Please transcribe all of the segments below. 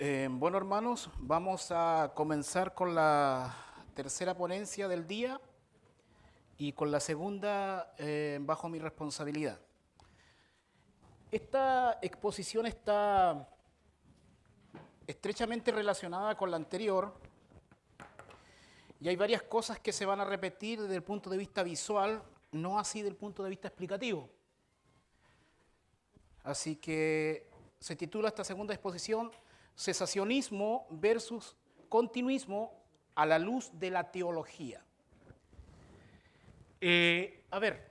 Bueno, hermanos, vamos a comenzar con la tercera ponencia del día y con la segunda bajo mi responsabilidad. Esta exposición está estrechamente relacionada con la anterior y hay varias cosas que se van a repetir desde el punto de vista visual, no así desde el punto de vista explicativo. Así que se titula esta segunda exposición Cesacionismo versus continuismo a la luz de la teología. A ver,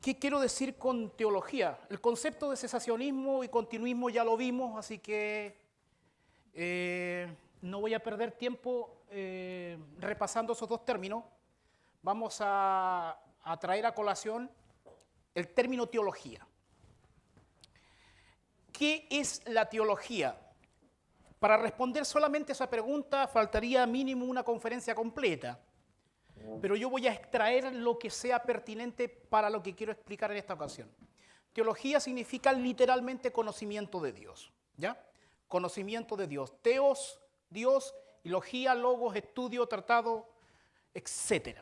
¿qué quiero decir con teología? El concepto de cesacionismo y continuismo ya lo vimos, así que no voy a perder tiempo repasando esos dos términos. Vamos a traer a colación el término teología. ¿Qué es la teología? Para responder solamente a esa pregunta faltaría mínimo una conferencia completa, pero yo voy a extraer lo que sea pertinente para lo que quiero explicar en esta ocasión. Teología significa literalmente conocimiento de Dios, ¿ya? Conocimiento de Dios. Teos, Dios, y logía, logos, estudio, tratado, etc.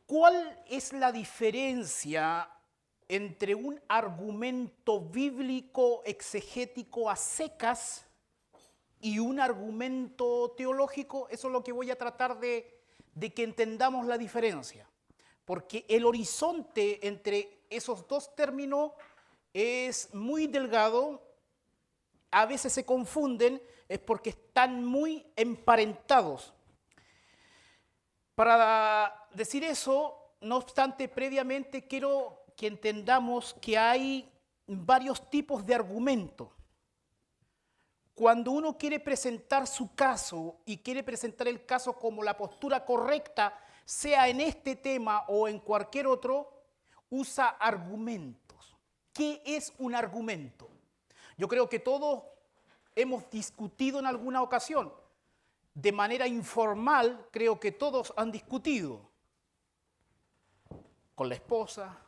¿Cuál es la diferencia entre un argumento bíblico exegético a secas y un argumento teológico? Eso es lo que voy a tratar de que entendamos la diferencia, porque el horizonte entre esos dos términos es muy delgado, a veces se confunden, es porque están muy emparentados. Para decir eso, no obstante, previamente quiero que entendamos que hay varios tipos de argumentos. Cuando uno quiere presentar su caso y quiere presentar el caso como la postura correcta, sea en este tema o en cualquier otro, usa argumentos. ¿Qué es un argumento? Yo creo que todos hemos discutido en alguna ocasión. De manera informal, creo que todos han discutido con la esposa,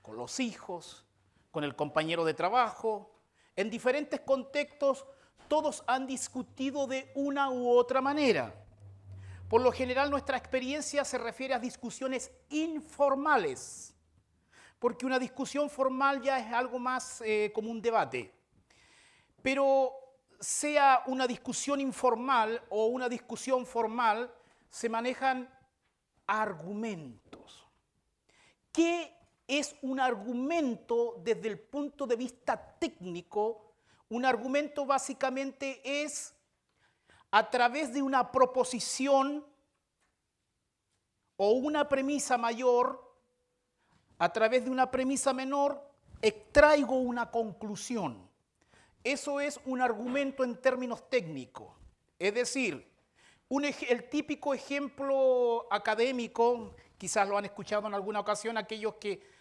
con los hijos, con el compañero de trabajo. En diferentes contextos, todos han discutido de una u otra manera. Por lo general, nuestra experiencia se refiere a discusiones informales, porque una discusión formal ya es algo más como un debate. Pero sea una discusión informal o una discusión formal, se manejan argumentos. ¿Qué es un argumento desde el punto de vista técnico? Un argumento básicamente es a través de una proposición o una premisa mayor, a través de una premisa menor, extraigo una conclusión. Eso es un argumento en términos técnicos. Es decir, el típico ejemplo académico, quizás lo han escuchado en alguna ocasión, aquellos que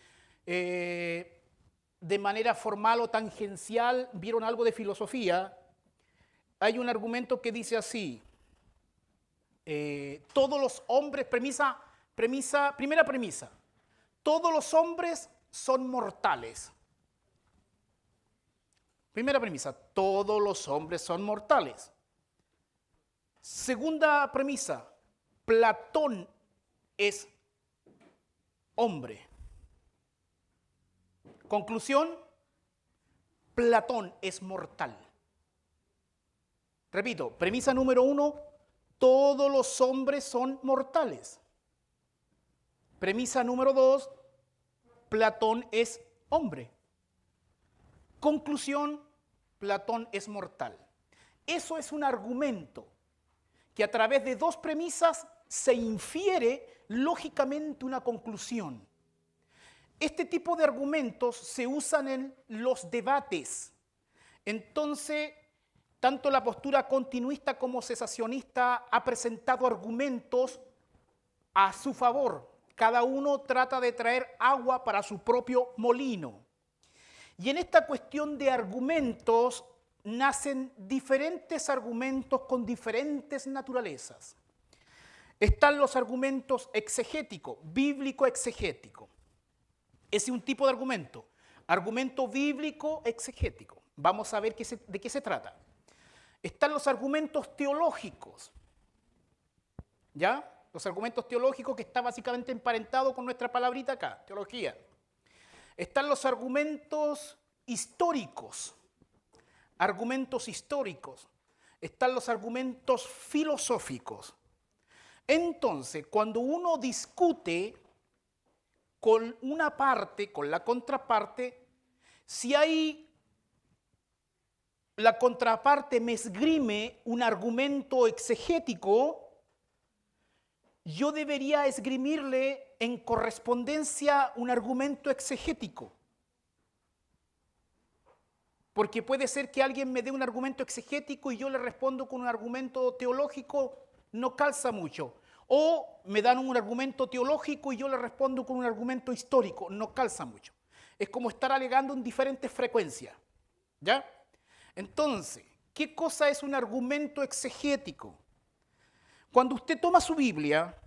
de manera formal o tangencial vieron algo de filosofía, hay un argumento que dice así, todos los hombres, primera premisa, todos los hombres son mortales. Primera premisa, todos los hombres son mortales. Segunda premisa, Platón es hombre. Conclusión, Platón es mortal. Repito, premisa número 1, todos los hombres son mortales. Premisa número 2, Platón es hombre. Conclusión, Platón es mortal. Eso es un argumento que a través de dos premisas se infiere lógicamente una conclusión. Este tipo de argumentos se usan en los debates. Entonces, tanto la postura continuista como cesacionista ha presentado argumentos a su favor. Cada uno trata de traer agua para su propio molino. Y en esta cuestión de argumentos nacen diferentes argumentos con diferentes naturalezas. Están los argumentos exegéticos, bíblico-exegéticos. Ese es un tipo de argumento. Argumento bíblico exegético. Vamos a ver de qué se trata. Están los argumentos teológicos. ¿Ya? Los argumentos teológicos que está básicamente emparentado con nuestra palabrita acá, teología. Están los argumentos históricos. Argumentos históricos. Están los argumentos filosóficos. Entonces, cuando uno discute con una parte, con la contraparte, si hay la contraparte me esgrime un argumento exegético, yo debería esgrimirle en correspondencia un argumento exegético. Porque puede ser que alguien me dé un argumento exegético y yo le respondo con un argumento teológico, no calza mucho. O me dan un argumento teológico y yo le respondo con un argumento histórico, no calza mucho. Es como estar alegando en diferentes frecuencias. ¿Ya? Entonces, ¿qué cosa es un argumento exegético? Cuando usted toma su Biblia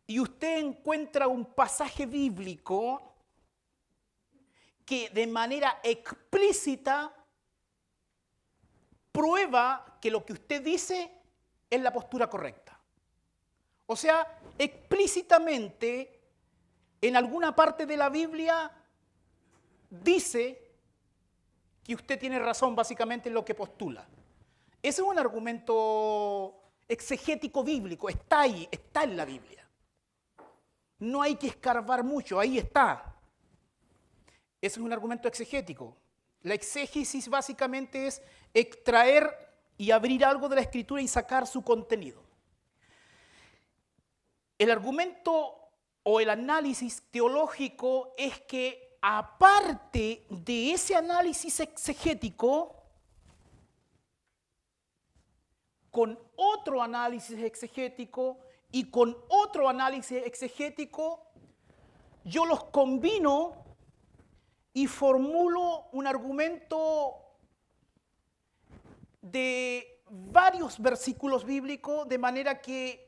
y usted encuentra un pasaje bíblico que de manera explícita prueba que lo que usted dice es la postura correcta. O sea, explícitamente en alguna parte de la Biblia dice que usted tiene razón básicamente en lo que postula. Ese es un argumento exegético bíblico, está ahí, está en la Biblia. No hay que escarbar mucho, ahí está. Ese es un argumento exegético. La exégesis básicamente es extraer y abrir algo de la escritura y sacar su contenido. El argumento o el análisis teológico es que aparte de ese análisis exegético, con otro análisis exegético y con otro análisis exegético, yo los combino y formulo un argumento de varios versículos bíblicos, de manera que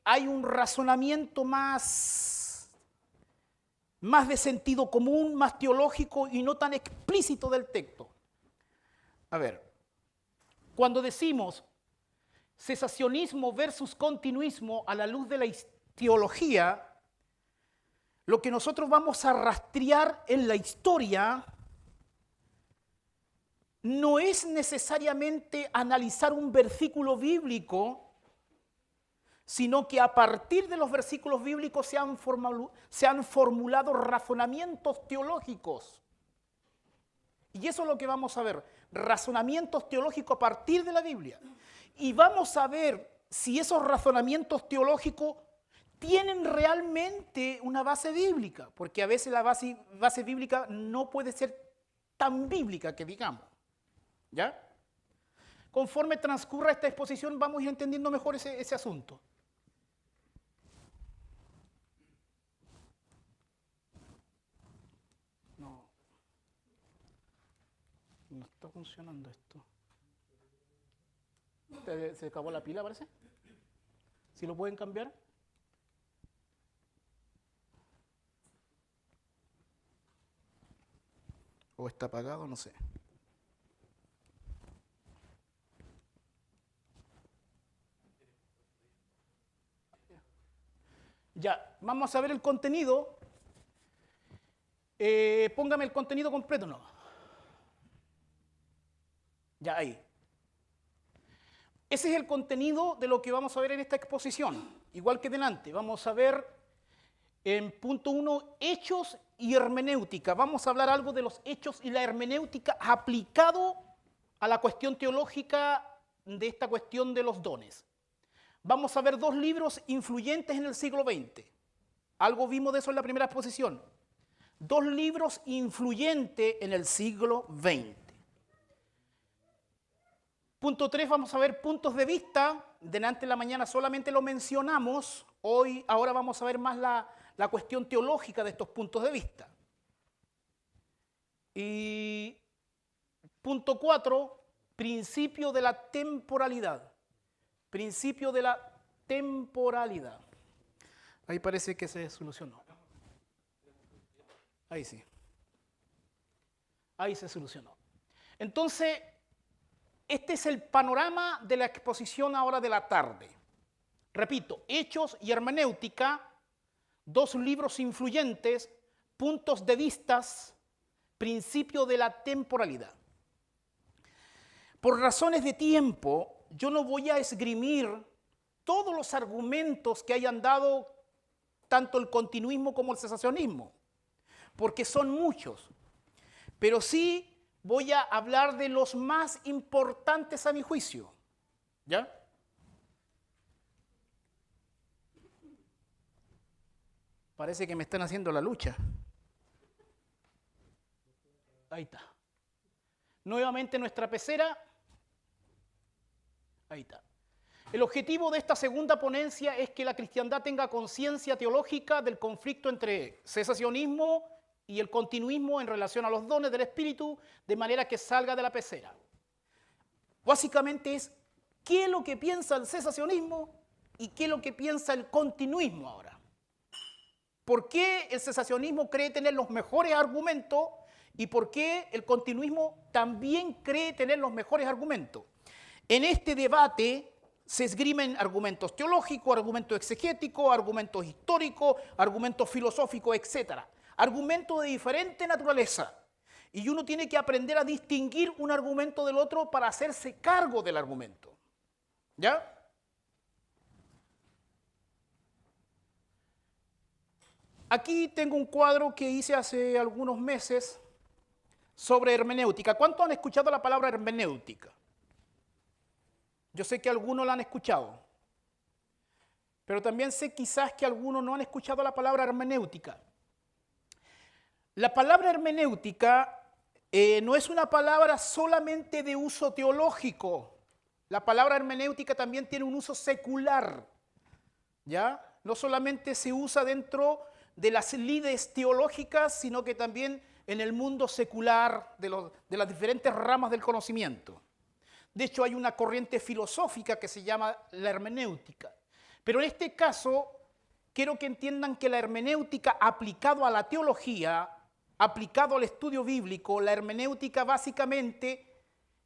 hay un razonamiento más de sentido común, más teológico y no tan explícito del texto. A ver, cuando decimos cesacionismo versus continuismo a la luz de la teología, lo que nosotros vamos a rastrear en la historia no es necesariamente analizar un versículo bíblico, sino que a partir de los versículos bíblicos se han formulado razonamientos teológicos. Y eso es lo que vamos a ver, razonamientos teológicos a partir de la Biblia. Y vamos a ver si esos razonamientos teológicos tienen realmente una base bíblica, porque a veces la base bíblica no puede ser tan bíblica que digamos. ¿Ya? Conforme transcurra esta exposición vamos a ir entendiendo mejor ese asunto. No está funcionando esto. ¿Se acabó la pila, parece? ¿Sí lo pueden cambiar? ¿O está apagado? No sé. Ya, vamos a ver el contenido. Póngame el contenido completo, ¿no? Ya, ahí. Ese es el contenido de lo que vamos a ver en esta exposición. Igual que delante, vamos a ver en punto 1, hechos y hermenéutica. Vamos a hablar algo de los hechos y la hermenéutica aplicado a la cuestión teológica de esta cuestión de los dones. Vamos a ver dos libros influyentes en el siglo XX. Algo vimos de eso en la primera exposición. Dos libros influyentes en el siglo XX. Punto 3, vamos a ver puntos de vista. Delante en la mañana solamente lo mencionamos. Ahora vamos a ver más la cuestión teológica de estos puntos de vista. Y punto 4, principio de la temporalidad. Principio de la temporalidad. Ahí parece que se solucionó. Ahí sí. Ahí se solucionó. Entonces, este es el panorama de la exposición ahora de la tarde. Repito, Hechos y Hermenéutica, dos libros influyentes, puntos de vistas, principio de la temporalidad. Por razones de tiempo, yo no voy a esgrimir todos los argumentos que hayan dado tanto el continuismo como el cesacionismo, porque son muchos. Pero sí voy a hablar de los más importantes a mi juicio. ¿Ya? Parece que me están haciendo la lucha. Ahí está. Nuevamente nuestra pecera. Ahí está. El objetivo de esta segunda ponencia es que la cristiandad tenga conciencia teológica del conflicto entre cesacionismo y el continuismo en relación a los dones del Espíritu, de manera que salga de la pecera. Básicamente es qué es lo que piensa el cesacionismo y qué es lo que piensa el continuismo ahora. ¿Por qué el cesacionismo cree tener los mejores argumentos y por qué el continuismo también cree tener los mejores argumentos? En este debate se esgrimen argumentos teológicos, argumentos exegéticos, argumentos históricos, argumentos filosóficos, etc. Argumentos de diferente naturaleza. Y uno tiene que aprender a distinguir un argumento del otro para hacerse cargo del argumento. ¿Ya? Aquí tengo un cuadro que hice hace algunos meses sobre hermenéutica. ¿Cuántos han escuchado la palabra hermenéutica? Yo sé que algunos la han escuchado, pero también sé quizás que algunos no han escuchado la palabra hermenéutica. La palabra hermenéutica no es una palabra solamente de uso teológico. La palabra hermenéutica también tiene un uso secular, ¿ya? No solamente se usa dentro de las lides teológicas, sino que también en el mundo secular de las diferentes ramas del conocimiento. De hecho, hay una corriente filosófica que se llama la hermenéutica. Pero en este caso, quiero que entiendan que la hermenéutica aplicado a la teología, aplicado al estudio bíblico, la hermenéutica básicamente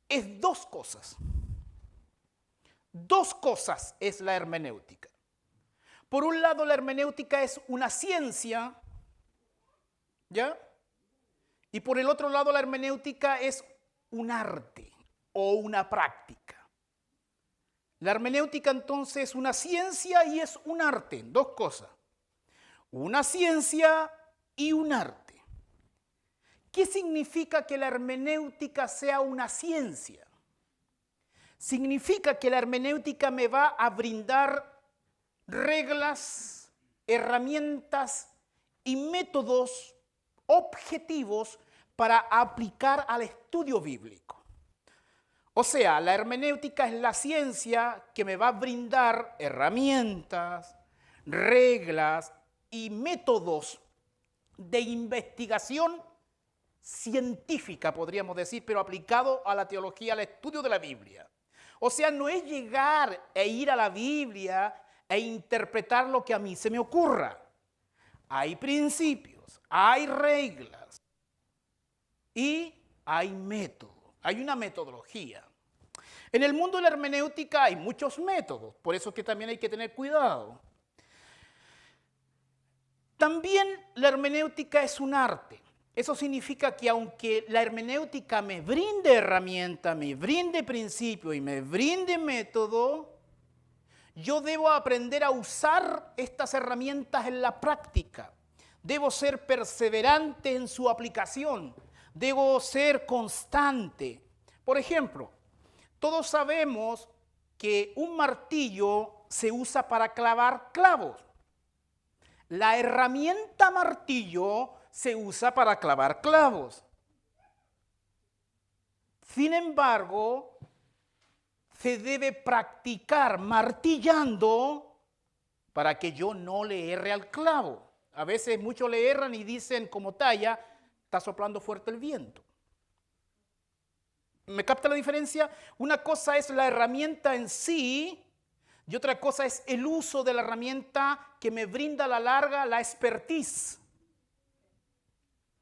es dos cosas. Dos cosas es la hermenéutica. Por un lado, la hermenéutica es una ciencia, ¿ya? Y por el otro lado, la hermenéutica es un arte o una práctica. La hermenéutica entonces es una ciencia y es un arte, dos cosas. Una ciencia y un arte. ¿Qué significa que la hermenéutica sea una ciencia? Significa que la hermenéutica me va a brindar reglas, herramientas y métodos objetivos para aplicar al estudio bíblico. O sea, la hermenéutica es la ciencia que me va a brindar herramientas, reglas y métodos de investigación científica, podríamos decir, pero aplicado a la teología, al estudio de la Biblia. O sea, no es llegar e ir a la Biblia e interpretar lo que a mí se me ocurra. Hay principios, hay reglas y hay métodos, hay una metodología. En el mundo de la hermenéutica hay muchos métodos, por eso es que también hay que tener cuidado. También la hermenéutica es un arte. Eso significa que aunque la hermenéutica me brinde herramienta, me brinde principio y me brinde método, yo debo aprender a usar estas herramientas en la práctica. Debo ser perseverante en su aplicación. Debo ser constante. Por ejemplo, todos sabemos que un martillo se usa para clavar clavos. La herramienta martillo se usa para clavar clavos. Sin embargo, se debe practicar martillando para que yo no le erre al clavo. A veces muchos le erran y dicen como talla, está soplando fuerte el viento. ¿Me capta la diferencia? Una cosa es la herramienta en sí y otra cosa es el uso de la herramienta que me brinda a la larga la expertise.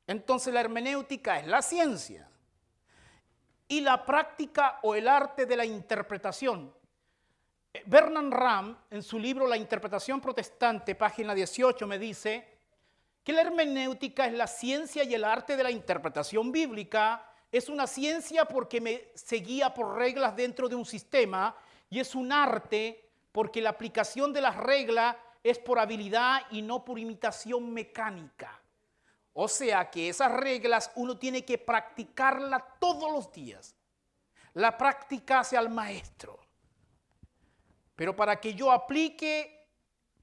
Entonces la hermenéutica es la ciencia y la práctica o el arte de la interpretación. Bernard Ramm, en su libro La interpretación protestante, página 18, me dice que la hermenéutica es la ciencia y el arte de la interpretación bíblica. Es una ciencia porque se guía por reglas dentro de un sistema, y es un arte porque la aplicación de las reglas es por habilidad y no por imitación mecánica. O sea que esas reglas uno tiene que practicarlas todos los días. La práctica hace al maestro. Pero para que yo aplique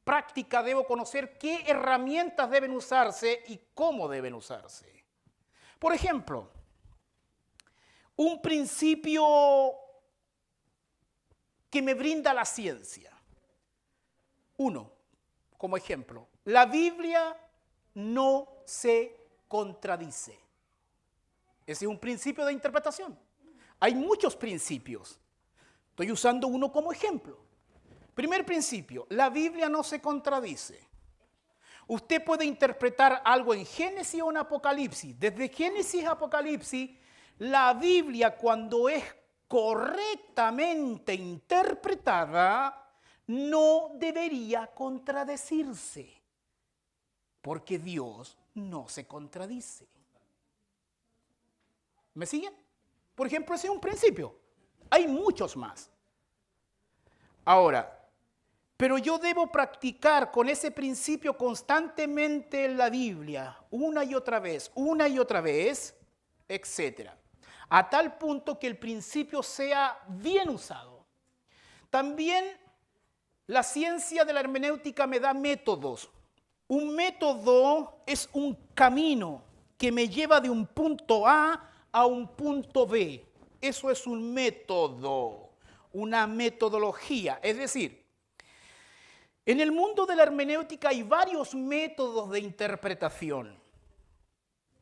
práctica debo conocer qué herramientas deben usarse y cómo deben usarse. Por ejemplo, un principio que me brinda la ciencia. Uno, como ejemplo, la Biblia no se contradice. Ese es un principio de interpretación. Hay muchos principios. Estoy usando uno como ejemplo. Primer principio, la Biblia no se contradice. Usted puede interpretar algo en Génesis o en Apocalipsis. Desde Génesis a Apocalipsis, la Biblia, cuando es correctamente interpretada, no debería contradecirse, porque Dios no se contradice. ¿Me siguen? Por ejemplo, ese es un principio. Hay muchos más. Ahora, pero yo debo practicar con ese principio constantemente en la Biblia, una y otra vez, etc. A tal punto que el principio sea bien usado. También la ciencia de la hermenéutica me da métodos. Un método es un camino que me lleva de un punto A a un punto B. Eso es un método, una metodología. Es decir, en el mundo de la hermenéutica hay varios métodos de interpretación.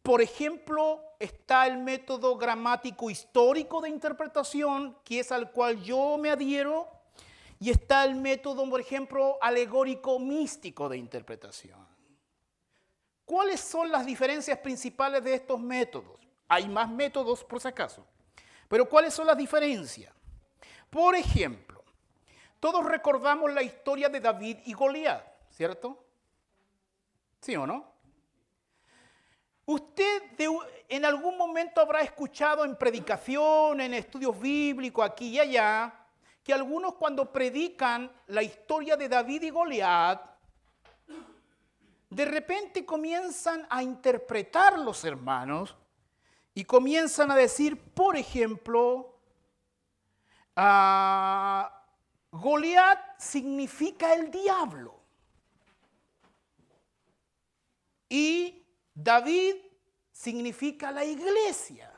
Por ejemplo, está el método gramático histórico de interpretación, que es al cual yo me adhiero, y está el método, por ejemplo, alegórico místico de interpretación. ¿Cuáles son las diferencias principales de estos métodos? Hay más métodos, por si acaso. Pero ¿cuáles son las diferencias? Por ejemplo, todos recordamos la historia de David y Goliat, ¿cierto? ¿Sí o no? Usted en algún momento habrá escuchado en predicación, en estudios bíblicos, aquí y allá, que algunos cuando predican la historia de David y Goliat, de repente comienzan a interpretar los hermanos y comienzan a decir, por ejemplo, Goliat significa el diablo y David significa la iglesia.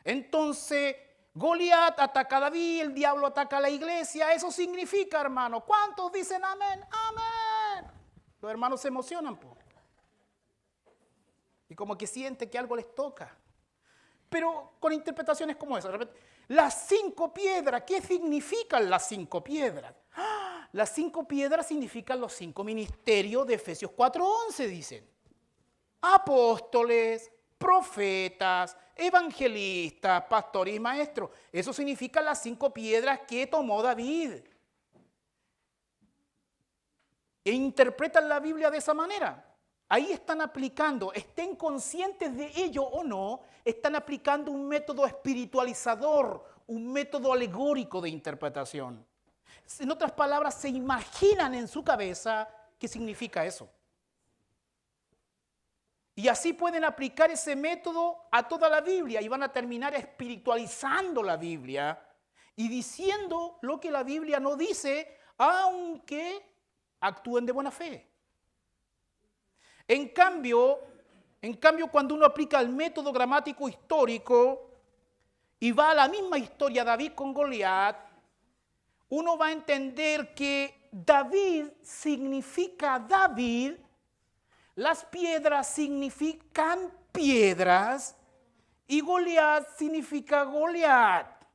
Entonces, Goliat ataca a David, el diablo ataca a la iglesia. Eso significa, hermano. ¿Cuántos dicen amén? Amén. Los hermanos se emocionan, pues. Y como que sienten que algo les toca. Pero con interpretaciones como esa. Las 5 piedras, ¿qué significan las 5 piedras? Las 5 piedras significan los 5 ministerios de Efesios 4:11, dicen. Apóstoles, profetas, evangelistas, pastores y maestros. Eso significa las 5 piedras que tomó David. E interpretan la Biblia de esa manera. Ahí están aplicando, estén conscientes de ello o no, están aplicando un método espiritualizador, un método alegórico de interpretación. En otras palabras, se imaginan en su cabeza qué significa eso. Y así pueden aplicar ese método a toda la Biblia y van a terminar espiritualizando la Biblia y diciendo lo que la Biblia no dice, aunque actúen de buena fe. En cambio, cuando uno aplica el método gramático histórico y va a la misma historia David con Goliat, uno va a entender que David significa David, las piedras significan piedras y Goliat significa Goliat.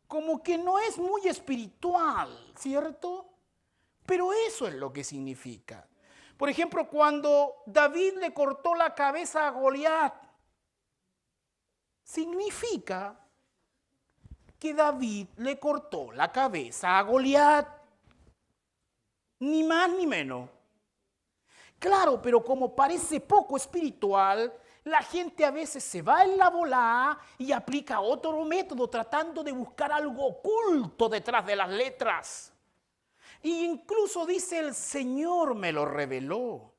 Como que no es muy espiritual, ¿cierto? Pero eso es lo que significa. Por ejemplo, cuando David le cortó la cabeza a Goliat, significa que David le cortó la cabeza a Goliat, ni más ni menos. Claro, pero como parece poco espiritual, la gente a veces se va en la volada y aplica otro método tratando de buscar algo oculto detrás de las letras. Y incluso dice, el Señor me lo reveló.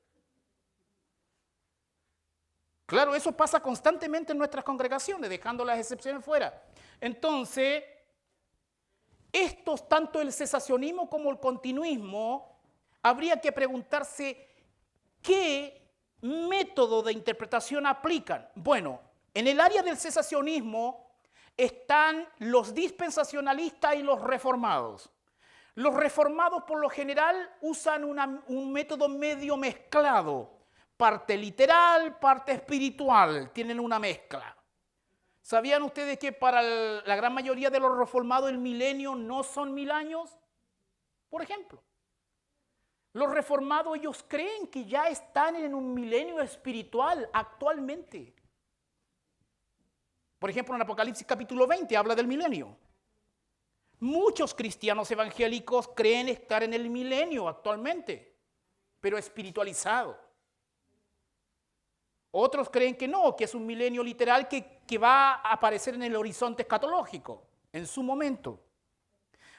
Claro, eso pasa constantemente en nuestras congregaciones, dejando las excepciones fuera. Entonces, tanto el cesacionismo como el continuismo, habría que preguntarse qué método de interpretación aplican. Bueno, en el área del cesacionismo están los dispensacionalistas y los reformados. Los reformados por lo general usan un método medio mezclado, parte literal, parte espiritual, tienen una mezcla. ¿Sabían ustedes que para la gran mayoría de los reformados el milenio no son 1000 años? Por ejemplo, los reformados ellos creen que ya están en un milenio espiritual actualmente. Por ejemplo, en Apocalipsis capítulo 20 habla del milenio. Muchos cristianos evangélicos creen estar en el milenio actualmente, pero espiritualizado. Otros creen que no, que es un milenio literal que va a aparecer en el horizonte escatológico, en su momento.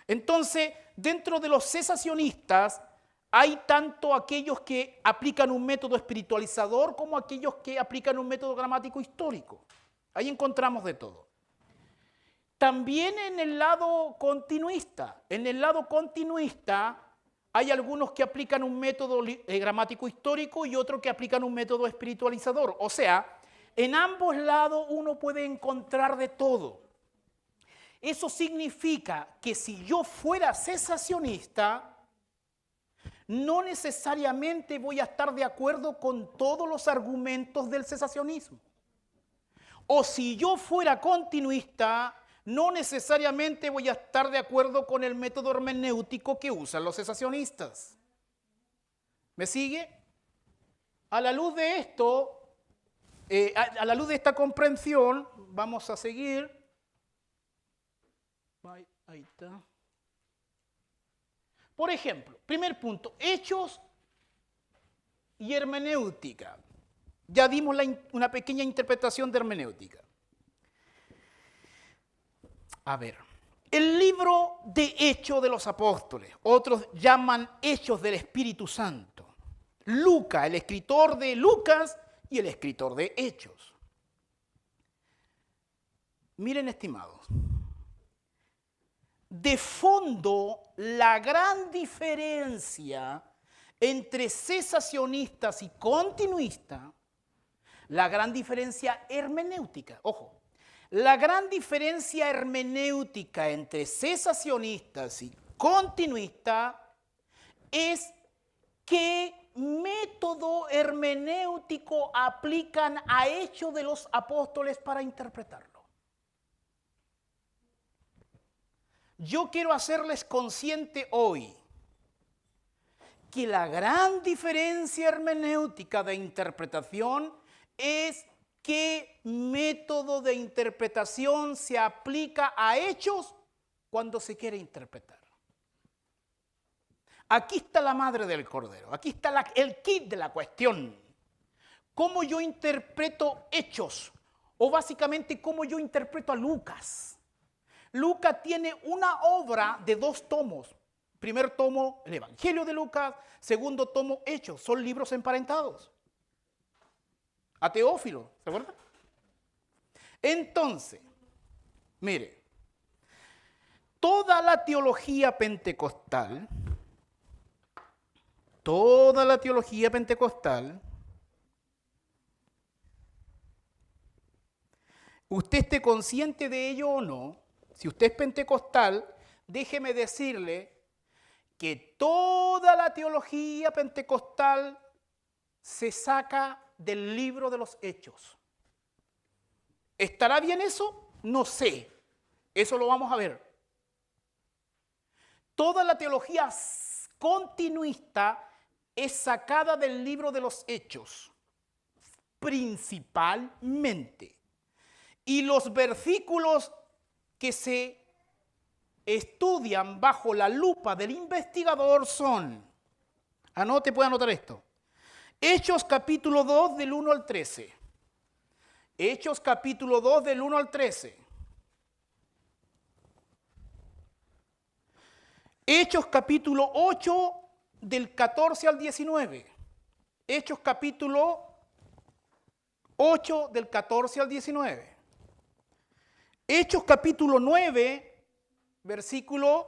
Entonces, dentro de los cesacionistas, hay tanto aquellos que aplican un método espiritualizador como aquellos que aplican un método gramático histórico. Ahí encontramos de todo. También en el lado continuista. En el lado continuista hay algunos que aplican un método gramático histórico y otros que aplican un método espiritualizador. O sea, en ambos lados uno puede encontrar de todo. Eso significa que si yo fuera cesacionista, no necesariamente voy a estar de acuerdo con todos los argumentos del cesacionismo. O si yo fuera continuista, no necesariamente voy a estar de acuerdo con el método hermenéutico que usan los cesacionistas. ¿Me sigue? A la luz de esto, a la luz de esta comprensión, vamos a seguir. Ahí está. Por ejemplo, primer punto, hechos y hermenéutica. Ya dimos una pequeña interpretación de hermenéutica. A ver, el libro de Hechos de los Apóstoles, otros llaman Hechos del Espíritu Santo. Lucas, el escritor de Lucas y el escritor de Hechos. Miren, estimados, de fondo la gran diferencia entre cesacionistas y continuistas, la gran diferencia hermenéutica, ojo, la gran diferencia hermenéutica entre cesacionistas y continuistas es qué método hermenéutico aplican a Hechos de los Apóstoles para interpretarlo. Yo quiero hacerles consciente hoy que la gran diferencia hermenéutica de interpretación es qué método de interpretación se aplica a hechos cuando se quiere interpretar. Aquí está la madre del cordero, aquí está el kit de la cuestión. ¿Cómo yo interpreto hechos? O básicamente, ¿cómo yo interpreto a Lucas? Lucas tiene una obra de 2 tomos. Primer tomo, el Evangelio de Lucas. Segundo tomo, Hechos. Son libros emparentados. A Teófilo, ¿se acuerdan? Entonces, mire, toda la teología pentecostal, usted esté consciente de ello o no, si usted es pentecostal, déjeme decirle que toda la teología pentecostal se saca del libro de los Hechos. ¿Estará bien eso? No sé. Eso lo vamos a ver. Toda la teología continuista es sacada del libro de los Hechos, principalmente. Y los versículos que se estudian bajo la lupa del investigador son, puede anotar esto, Hechos capítulo 2 del 1 al 13. Hechos capítulo 2 del 1 al 13. Hechos capítulo 8 del 14 al 19. Hechos capítulo 8 del 14 al 19. Hechos capítulo 9, versículo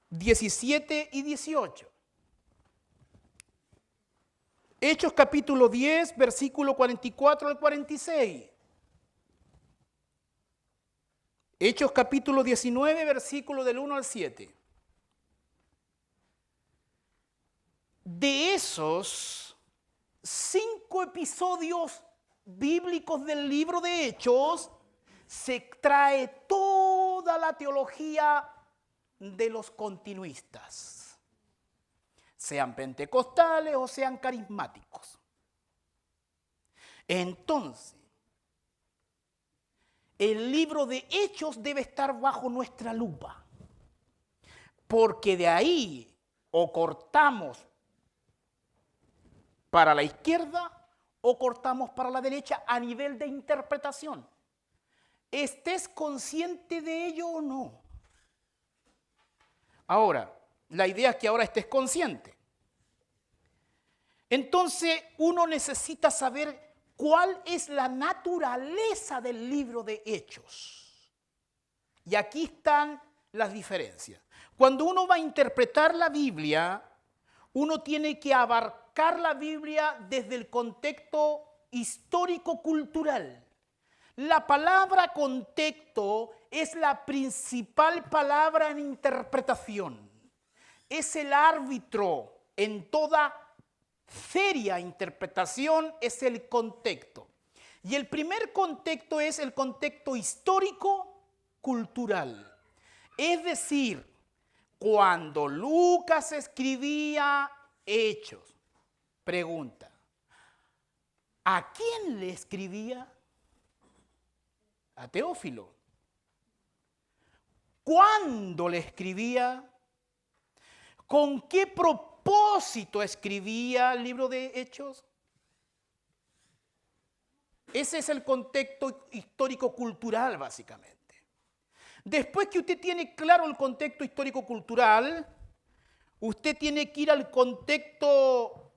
17 y 18. Hechos capítulo 10, versículo 44 al 46. Hechos capítulo 19, versículo del 1 al 7. De esos 5 episodios bíblicos del libro de Hechos, se extrae toda la teología de los continuistas, sean pentecostales o sean carismáticos. Entonces, el libro de Hechos debe estar bajo nuestra lupa, porque de ahí o cortamos para la izquierda o cortamos para la derecha a nivel de interpretación. ¿Estés consciente de ello o no? Ahora, la idea es que ahora estés consciente. Entonces, uno necesita saber cuál es la naturaleza del libro de Hechos. Y aquí están las diferencias. Cuando uno va a interpretar la Biblia, uno tiene que abarcar la Biblia desde el contexto histórico-cultural. La palabra contexto es la principal palabra en interpretación. Es el árbitro en toda seria interpretación, es el contexto. Y el primer contexto es el contexto histórico-cultural. Es decir, cuando Lucas escribía Hechos, pregunta, ¿a quién le escribía? A Teófilo. ¿Cuándo le escribía? ¿Con qué propósito escribía el libro de Hechos? Ese es el contexto histórico-cultural, básicamente. Después que usted tiene claro el contexto histórico-cultural, usted tiene que ir al contexto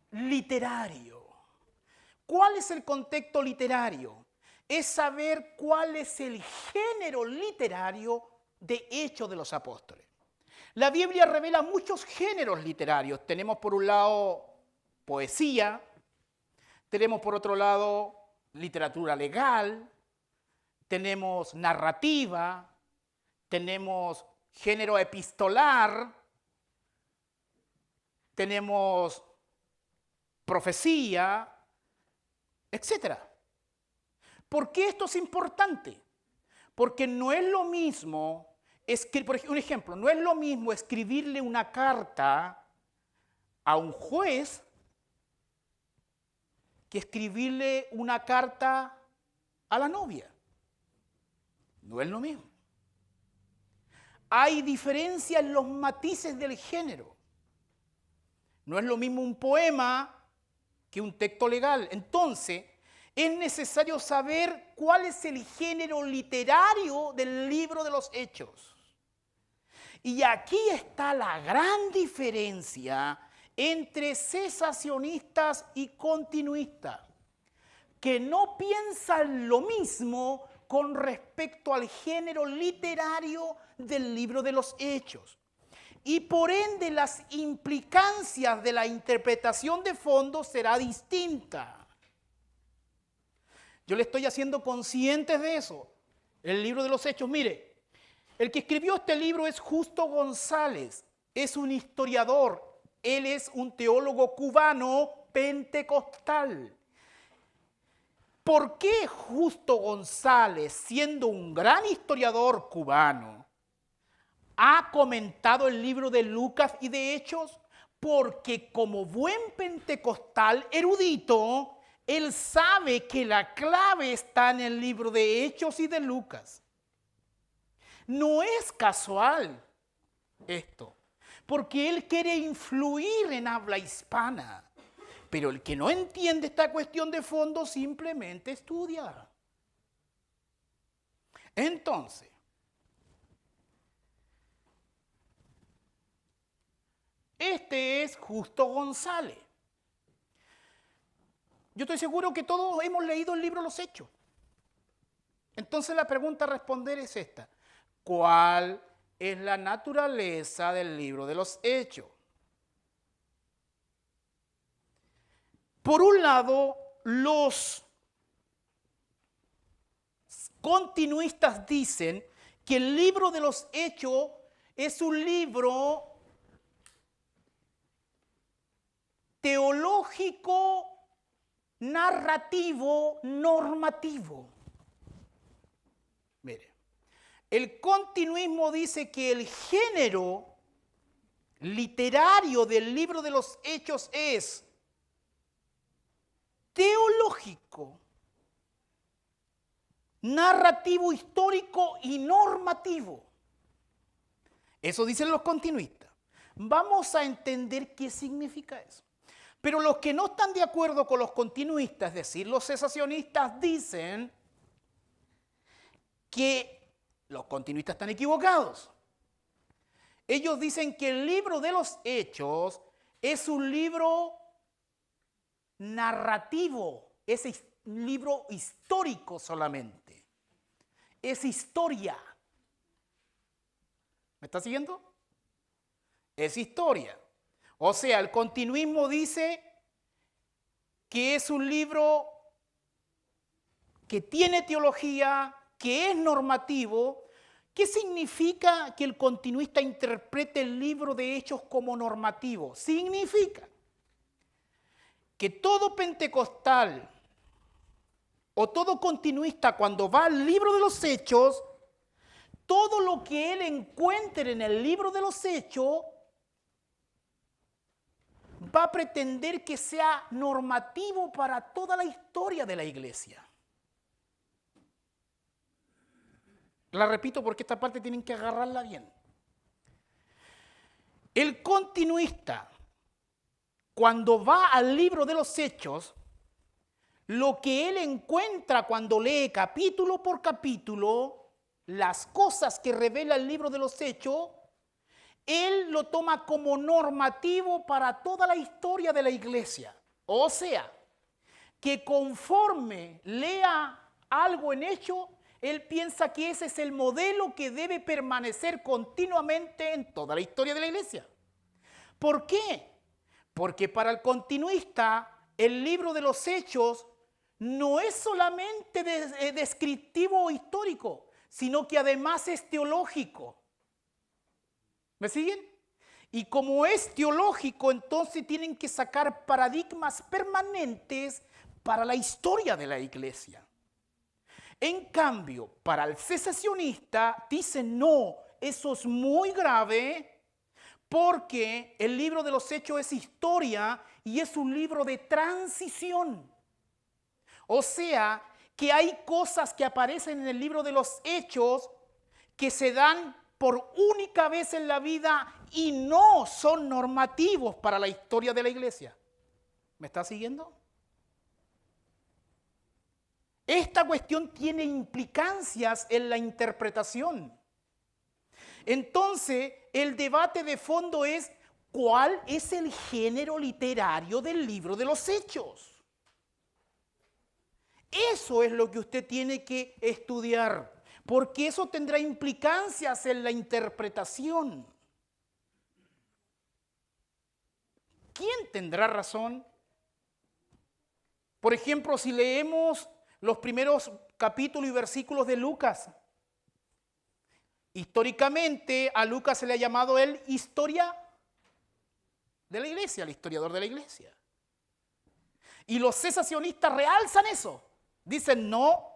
literario. ¿Cuál es el contexto literario? Es saber cuál es el género literario de Hechos de los Apóstoles. La Biblia revela muchos géneros literarios. Tenemos por un lado poesía, tenemos por otro lado literatura legal, tenemos narrativa, tenemos género epistolar, tenemos profecía, etc. ¿Por qué esto es importante? Porque no es lo mismo, por ejemplo, no es lo mismo escribirle una carta a un juez que escribirle una carta a la novia. No es lo mismo. Hay diferencia en los matices del género. No es lo mismo un poema que un texto legal. Entonces, es necesario saber cuál es el género literario del libro de los Hechos. Y aquí está la gran diferencia entre cesacionistas y continuistas, que no piensan lo mismo con respecto al género literario del libro de los Hechos. Y por ende las implicancias de la interpretación de fondo será distinta. Yo le estoy haciendo conscientes de eso. El libro de los Hechos, mire, el que escribió este libro es Justo González, es un historiador, él es un teólogo cubano pentecostal. ¿Por qué Justo González, siendo un gran historiador cubano, ha comentado el libro de Lucas y de Hechos? Porque como buen pentecostal erudito, él sabe que la clave está en el libro de Hechos y de Lucas. No es casual esto, porque él quiere influir en habla hispana. Pero el que no entiende esta cuestión de fondo simplemente estudia. Entonces, este es Justo González. Yo estoy seguro que todos hemos leído el libro Los Hechos. Entonces la pregunta a responder es esta. ¿Cuál es la naturaleza del libro de los Hechos? Por un lado, los continuistas dicen que el libro de los Hechos es un libro teológico, narrativo, normativo. Mire, el continuismo dice que el género literario del libro de los Hechos es teológico, narrativo, histórico y normativo. Eso dicen los continuistas. Vamos a entender qué significa eso. Pero los que no están de acuerdo con los continuistas, es decir, los cesacionistas, dicen que los continuistas están equivocados. Ellos dicen que el libro de los Hechos es un libro narrativo, es un libro histórico solamente. Es historia. ¿Me está siguiendo? Es historia. O sea, el continuismo dice que es un libro que tiene teología, que es normativo. ¿Qué significa que el continuista interprete el libro de Hechos como normativo? Significa que todo pentecostal o todo continuista cuando va al libro de los Hechos, todo lo que él encuentre en el libro de los Hechos va a pretender que sea normativo para toda la historia de la iglesia. La repito porque esta parte tienen que agarrarla bien. El continuista, cuando va al libro de los Hechos, lo que él encuentra cuando lee capítulo por capítulo, las cosas que revela el libro de los Hechos, él lo toma como normativo para toda la historia de la iglesia. O sea, que conforme lea algo en Hechos, él piensa que ese es el modelo que debe permanecer continuamente en toda la historia de la iglesia. ¿Por qué? Porque para el continuista, el libro de los Hechos no es solamente descriptivo o histórico, sino que además es teológico. ¿Me siguen? Y como es teológico, entonces tienen que sacar paradigmas permanentes para la historia de la iglesia. En cambio, para el cesacionista, dicen no, eso es muy grave porque el libro de los Hechos es historia y es un libro de transición. O sea, que hay cosas que aparecen en el libro de los Hechos que se dan por única vez en la vida y no son normativos para la historia de la iglesia. ¿Me está siguiendo? Esta cuestión tiene implicancias en la interpretación. Entonces, el debate de fondo es ¿cuál es el género literario del libro de los Hechos? Eso es lo que usted tiene que estudiar, porque eso tendrá implicancias en la interpretación. ¿Quién tendrá razón? Por ejemplo, si leemos los primeros capítulos y versículos de Lucas, históricamente a Lucas se le ha llamado el historia de la iglesia, el historiador de la iglesia. Y los cesacionistas realzan eso. Dicen, no,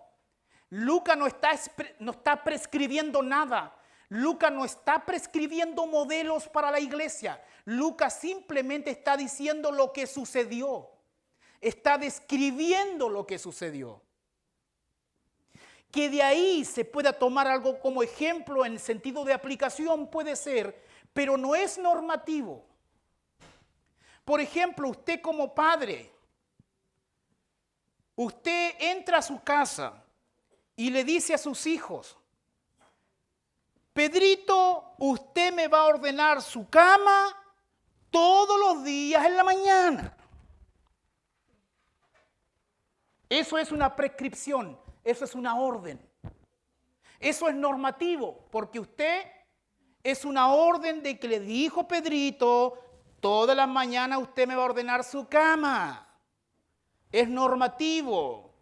Lucas no está prescribiendo nada. Lucas no está prescribiendo modelos para la iglesia. Lucas simplemente está diciendo lo que sucedió. Está describiendo lo que sucedió. Que de ahí se pueda tomar algo como ejemplo en sentido de aplicación puede ser, pero no es normativo. Por ejemplo, usted como padre, usted entra a su casa y le dice a sus hijos, Pedrito, usted me va a ordenar su cama todos los días en la mañana. Eso es una prescripción, eso es una orden. Eso es normativo, porque usted es una orden de que le dijo Pedrito, todas las mañanas usted me va a ordenar su cama. Es normativo.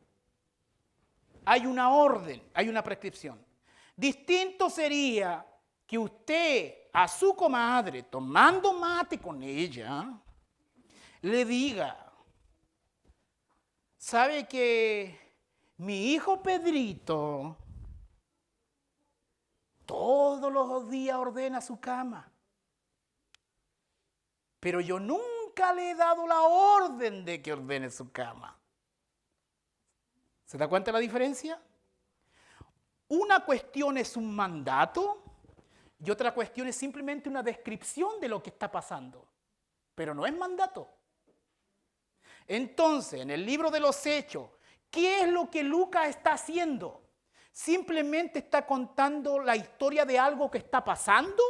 Hay una orden, hay una prescripción. Distinto sería que usted a su comadre, tomando mate con ella, le diga, ¿sabe que mi hijo Pedrito todos los días ordena su cama? Pero yo nunca le he dado la orden de que ordene su cama. ¿Se da cuenta la diferencia? Una cuestión es un mandato y otra cuestión es simplemente una descripción de lo que está pasando. Pero no es mandato. Entonces, en el libro de los Hechos, ¿qué es lo que Lucas está haciendo? ¿Simplemente está contando la historia de algo que está pasando?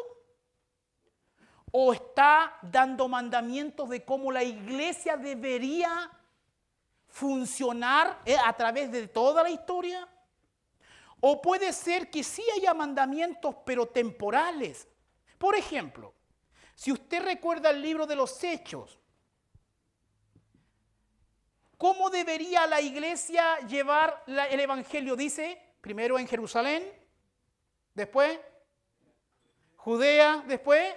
¿O está dando mandamientos de cómo la iglesia debería funcionar a través de toda la historia? O puede ser que sí haya mandamientos, pero temporales. Por ejemplo, si usted recuerda el libro de los Hechos, ¿cómo debería la iglesia llevar el evangelio? Dice, primero en Jerusalén, después Judea, después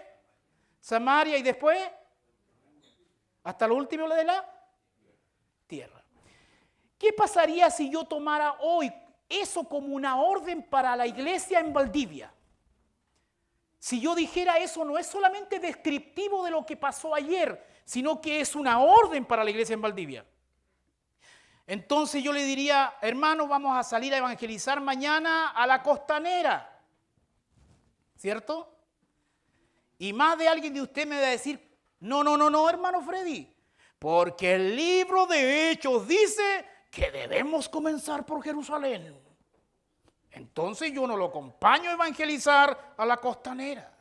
Samaria y después hasta lo último de la tierra. ¿Qué pasaría si yo tomara hoy eso como una orden para la iglesia en Valdivia? Si yo dijera eso no es solamente descriptivo de lo que pasó ayer, sino que es una orden para la iglesia en Valdivia. Entonces yo le diría, hermanos, vamos a salir a evangelizar mañana a la costanera, ¿cierto? Y más de alguien de usted me va a decir, no, hermano Freddy, porque el libro de Hechos dice que debemos comenzar por Jerusalén. Entonces yo no lo acompaño a evangelizar a la costanera.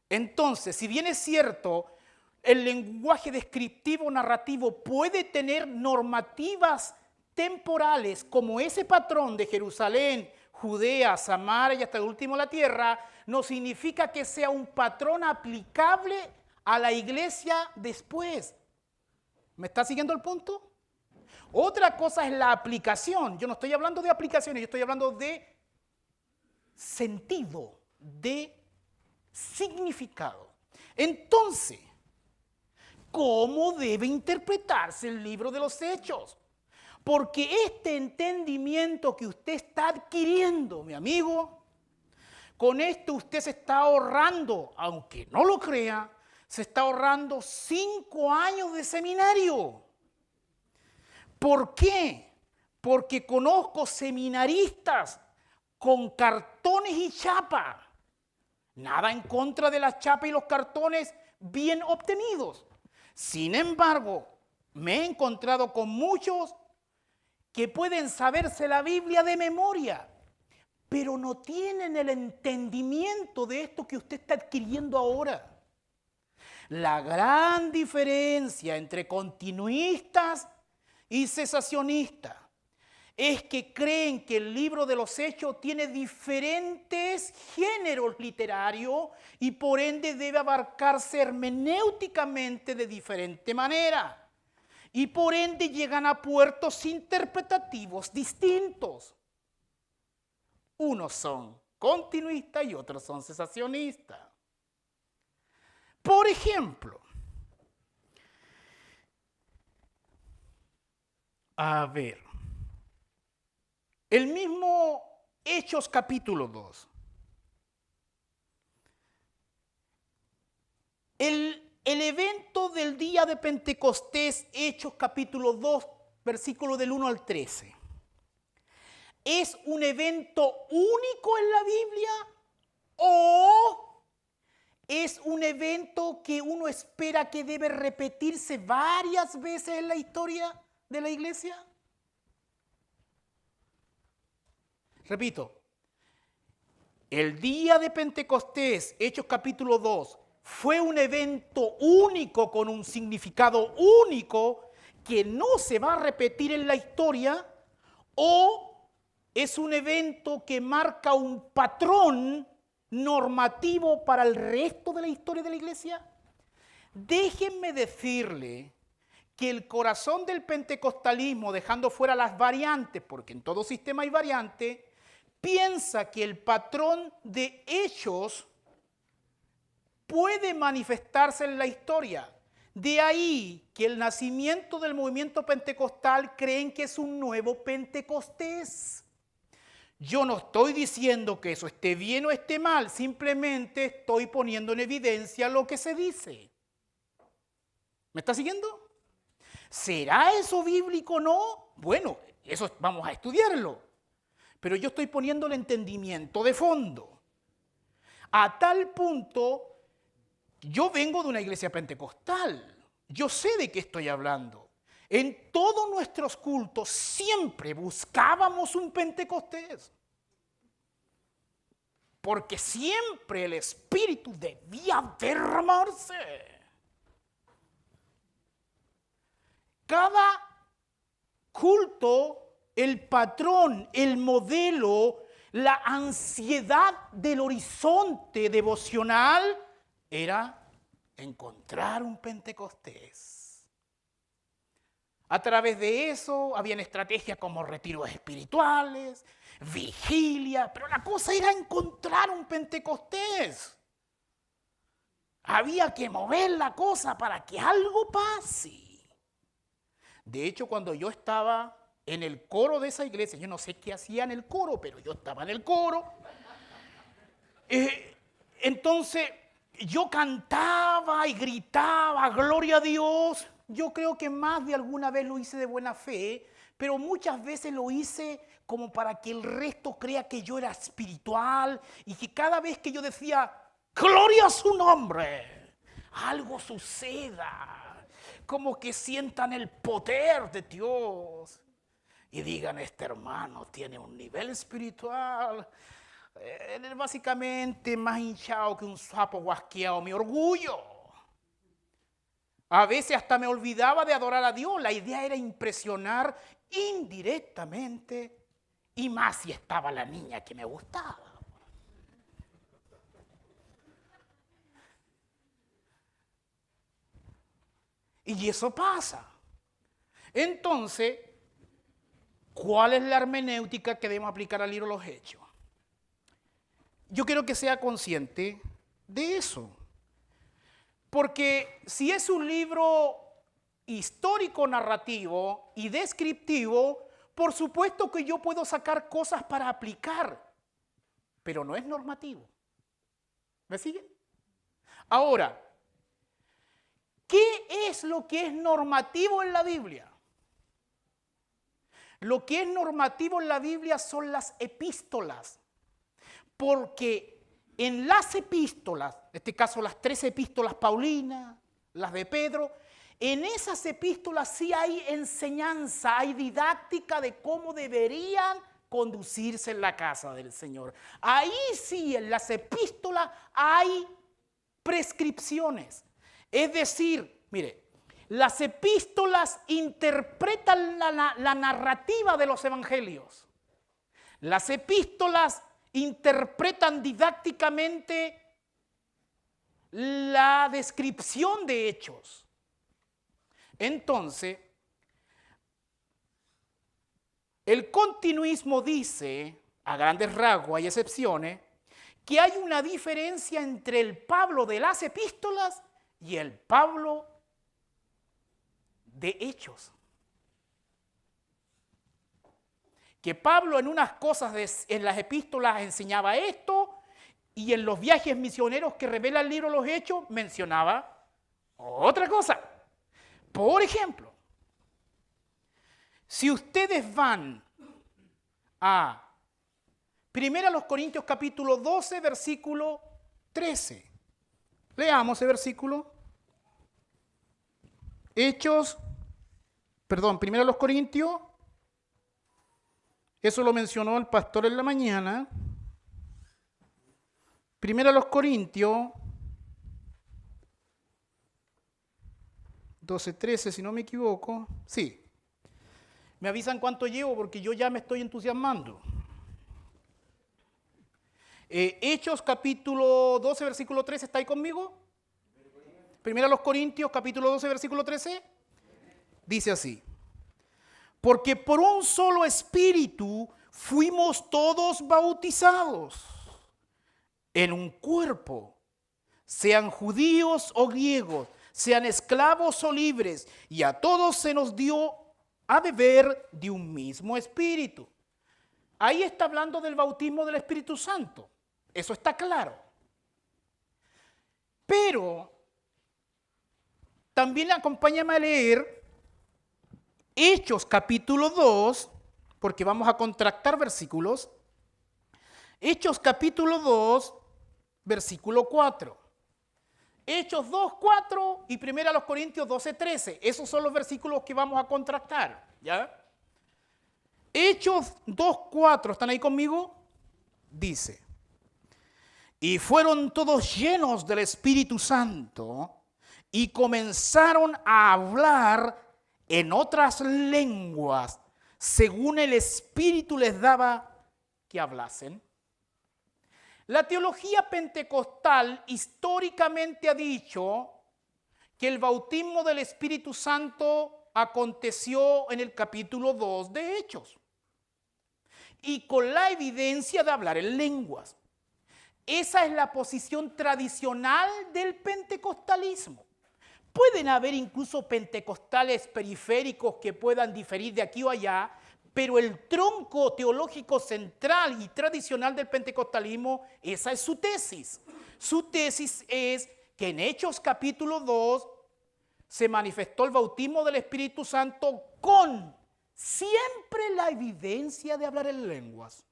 Entonces, si bien es cierto, el lenguaje descriptivo narrativo puede tener normativas temporales como ese patrón de Jerusalén, Judea, Samaria y hasta el último la tierra, no significa que sea un patrón aplicable a la iglesia después. ¿Me está siguiendo el punto? Otra cosa es la aplicación. Yo no estoy hablando de aplicaciones, yo estoy hablando de sentido, de significado. Entonces, ¿cómo debe interpretarse el libro de los Hechos? Porque este entendimiento que usted está adquiriendo, mi amigo, con esto usted se está ahorrando, aunque no lo crea, se está ahorrando 5 años de seminario. ¿Por qué? Porque conozco seminaristas con cartones y chapa. Nada en contra de las chapas y los cartones bien obtenidos. Sin embargo, me he encontrado con muchos que pueden saberse la Biblia de memoria, pero no tienen el entendimiento de esto que usted está adquiriendo ahora. La gran diferencia entre continuistas y cesacionistas es que creen que el libro de los Hechos tiene diferentes géneros literarios y por ende debe abarcarse hermenéuticamente de diferente manera. Y por ende llegan a puertos interpretativos distintos. Unos son continuistas y otros son cesacionistas. Por ejemplo, a ver, el mismo Hechos capítulo 2. El evento del día de Pentecostés, Hechos capítulo 2, versículo del 1 al 13. ¿Es un evento único en la Biblia o es un evento que uno espera que debe repetirse varias veces en la historia de la iglesia? Repito, el día de Pentecostés, Hechos capítulo 2, fue un evento único con un significado único que no se va a repetir en la historia, o es un evento que marca un patrón normativo para el resto de la historia de la iglesia. Déjenme decirle que el corazón del pentecostalismo, dejando fuera las variantes, porque en todo sistema hay variantes, piensa que el patrón de hechos puede manifestarse en la historia. De ahí que el nacimiento del movimiento pentecostal creen que es un nuevo Pentecostés. Yo no estoy diciendo que eso esté bien o esté mal, simplemente estoy poniendo en evidencia lo que se dice. ¿Me está siguiendo? ¿Será eso bíblico o no? Bueno, eso vamos a estudiarlo. Pero yo estoy poniendo el entendimiento de fondo. A tal punto, yo vengo de una iglesia pentecostal. Yo sé de qué estoy hablando. En todos nuestros cultos siempre buscábamos un Pentecostés. Porque siempre el Espíritu debía derramarse. Cada culto, el patrón, el modelo, la ansiedad del horizonte devocional era encontrar un Pentecostés. A través de eso habían estrategias como retiros espirituales, vigilia, pero la cosa era encontrar un Pentecostés. Había que mover la cosa para que algo pase. De hecho, cuando yo estaba en el coro de esa iglesia, yo no sé qué hacía en el coro, pero yo estaba en el coro. Entonces, yo cantaba y gritaba, gloria a Dios. Yo creo que más de alguna vez lo hice de buena fe, pero muchas veces lo hice como para que el resto crea que yo era espiritual y que cada vez que yo decía, gloria a su nombre, algo suceda, como que sientan el poder de Dios y digan, este hermano tiene un nivel espiritual. Él es básicamente más hinchado que un sapo guasqueado, mi orgullo. A veces hasta me olvidaba de adorar a Dios. La idea era impresionar indirectamente y más si estaba la niña que me gustaba. Y eso pasa. Entonces, ¿cuál es la hermenéutica que debemos aplicar al libro de los Hechos? Yo quiero que sea consciente de eso. Porque si es un libro histórico, narrativo y descriptivo, por supuesto que yo puedo sacar cosas para aplicar, pero no es normativo. ¿Me siguen? Ahora, ¿qué es lo que es normativo en la Biblia? Lo que es normativo en la Biblia son las epístolas, porque en las epístolas, en este caso las 3 epístolas paulinas, las de Pedro, en esas epístolas sí hay enseñanza, hay didáctica de cómo deberían conducirse en la casa del Señor. Ahí sí, en las epístolas hay prescripciones. Es decir, mire, las epístolas interpretan la narrativa de los evangelios. Las epístolas interpretan didácticamente la descripción de hechos. Entonces, el continuismo dice, a grandes rasgos, hay excepciones, que hay una diferencia entre el Pablo de las epístolas y el Pablo de hechos. que Pablo en unas cosas en las epístolas enseñaba esto y en los viajes misioneros que revela el libro de los Hechos mencionaba otra cosa. Por ejemplo, si ustedes van a 1 Corintios capítulo 12, versículo 13. Leamos ese versículo. 1 Corintios, eso lo mencionó el pastor en la mañana. 1 Corintios 12, 13, si no me equivoco. Sí. Me avisan cuánto llevo porque yo ya me estoy entusiasmando. Hechos capítulo 12, versículo 13, ¿está ahí conmigo? 1 Corintios capítulo 12, versículo 13. Dice así: porque por un solo espíritu fuimos todos bautizados en un cuerpo, sean judíos o griegos, sean esclavos o libres, y a todos se nos dio a beber de un mismo espíritu. Ahí está hablando del bautismo del Espíritu Santo. Eso está claro. Pero también acompáñame a leer Hechos capítulo 2, porque vamos a contrastar versículos. Hechos capítulo 2, versículo 4. Hechos 2, 4 y 1 Corintios 12, 13. Esos son los versículos que vamos a contrastar, ¿ya? Hechos 2, 4, ¿están ahí conmigo? Dice: y fueron todos llenos del Espíritu Santo y comenzaron a hablar en otras lenguas, según el Espíritu les daba que hablasen. La teología pentecostal históricamente ha dicho que el bautismo del Espíritu Santo aconteció en el capítulo 2 de Hechos y con la evidencia de hablar en lenguas. Esa es la posición tradicional del pentecostalismo. Pueden haber incluso pentecostales periféricos que puedan diferir de aquí o allá, pero el tronco teológico central y tradicional del pentecostalismo, esa es su tesis. Su tesis es que en Hechos capítulo 2 se manifestó el bautismo del Espíritu Santo con siempre la evidencia de hablar en lenguas.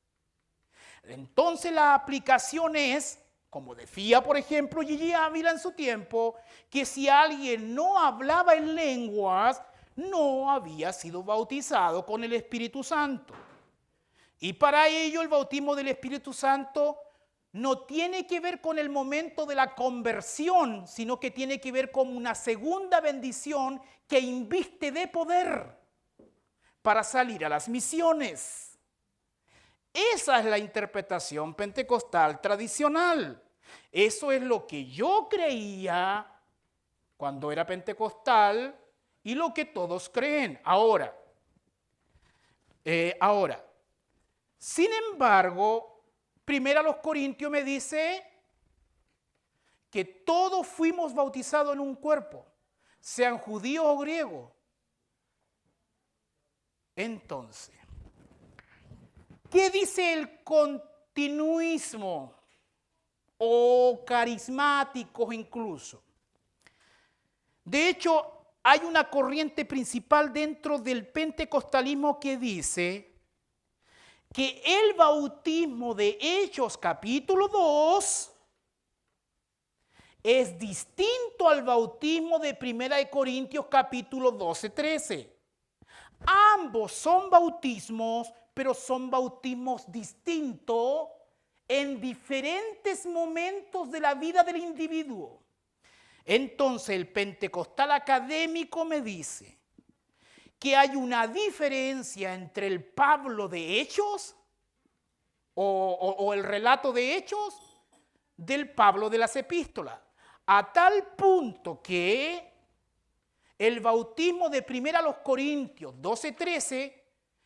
Entonces la aplicación es, como decía por ejemplo Gigi Ávila en su tiempo, que si alguien no hablaba en lenguas, no había sido bautizado con el Espíritu Santo. Y para ello el bautismo del Espíritu Santo no tiene que ver con el momento de la conversión, sino que tiene que ver con una segunda bendición que inviste de poder para salir a las misiones. Esa es la interpretación pentecostal tradicional. Eso es lo que yo creía cuando era pentecostal y lo que todos creen ahora. Sin embargo, 1 Corintios me dice que todos fuimos bautizados en un cuerpo, sean judíos o griegos. Entonces, ¿qué dice el continuismo o carismáticos incluso? De hecho, hay una corriente principal dentro del pentecostalismo que dice que el bautismo de Hechos capítulo 2 es distinto al bautismo de 1 Corintios capítulo 12, 13. Ambos son bautismos, pero son bautismos distintos en diferentes momentos de la vida del individuo. Entonces el pentecostal académico me dice que hay una diferencia entre el Pablo de Hechos o el relato de Hechos del Pablo de las epístolas, a tal punto que el bautismo de 1 Corintios 12, 13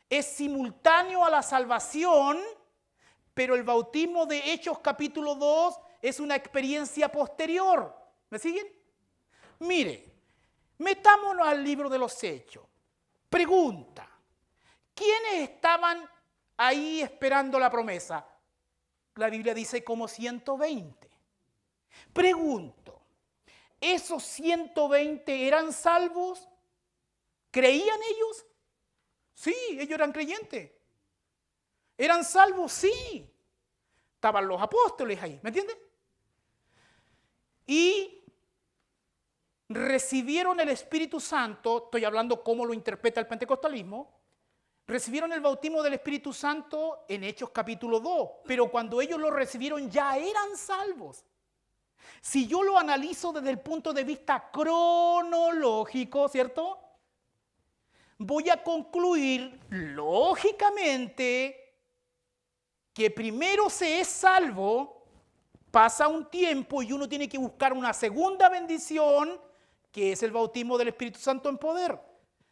es simultáneo a la salvación, pero el bautismo de Hechos capítulo 2 es una experiencia posterior. ¿Me siguen? Mire, metámonos al libro de los Hechos. Pregunta: ¿quiénes estaban ahí esperando la promesa. La Biblia dice como 120. Pregunto, ¿esos 120 eran salvos? ¿Creían ellos? Sí, ellos eran creyentes. ¿Eran salvos? Sí. Estaban los apóstoles ahí, ¿me entienden? Y recibieron el Espíritu Santo, estoy hablando cómo lo interpreta el pentecostalismo, recibieron el bautismo del Espíritu Santo en Hechos capítulo 2, pero cuando ellos lo recibieron ya eran salvos. Si yo lo analizo desde el punto de vista cronológico, ¿cierto? Voy a concluir lógicamente que primero se es salvo, pasa un tiempo y uno tiene que buscar una segunda bendición, que es el bautismo del Espíritu Santo en poder.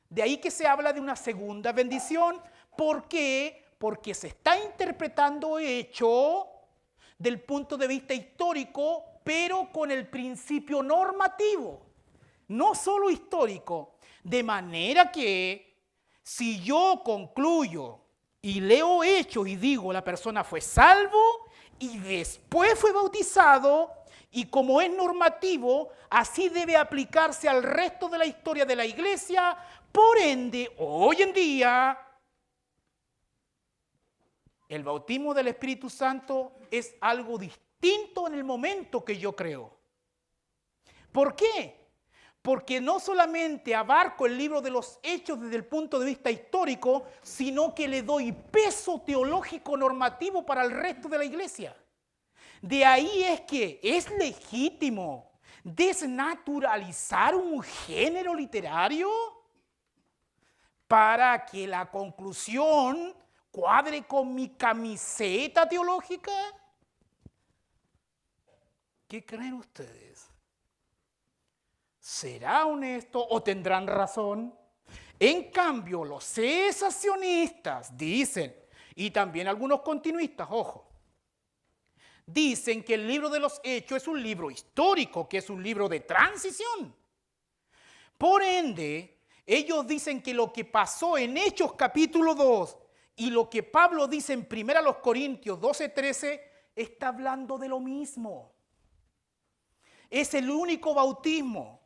De ahí que se habla de una segunda bendición. ¿Por qué? Porque se está interpretando hecho del punto de vista histórico, pero con el principio normativo, no solo histórico. De manera que si yo concluyo y leo hechos y digo la persona fue salvo y después fue bautizado, y como es normativo, así debe aplicarse al resto de la historia de la iglesia. Por ende, hoy en día, el bautismo del Espíritu Santo es algo distinto en el momento que yo creo. ¿Por qué? Porque no solamente abarco el libro de los Hechos desde el punto de vista histórico, sino que le doy peso teológico normativo para el resto de la iglesia. De ahí es que es legítimo desnaturalizar un género literario para que la conclusión cuadre con mi camiseta teológica. ¿Qué creen ustedes? ¿Será honesto o tendrán razón? En cambio, los cesacionistas dicen, y también algunos continuistas, ojo, dicen que el libro de los Hechos es un libro histórico, que es un libro de transición. Por ende, ellos dicen que lo que pasó en Hechos capítulo 2 y lo que Pablo dice en 1 Corintios 12:13 está hablando de lo mismo. Es el único bautismo.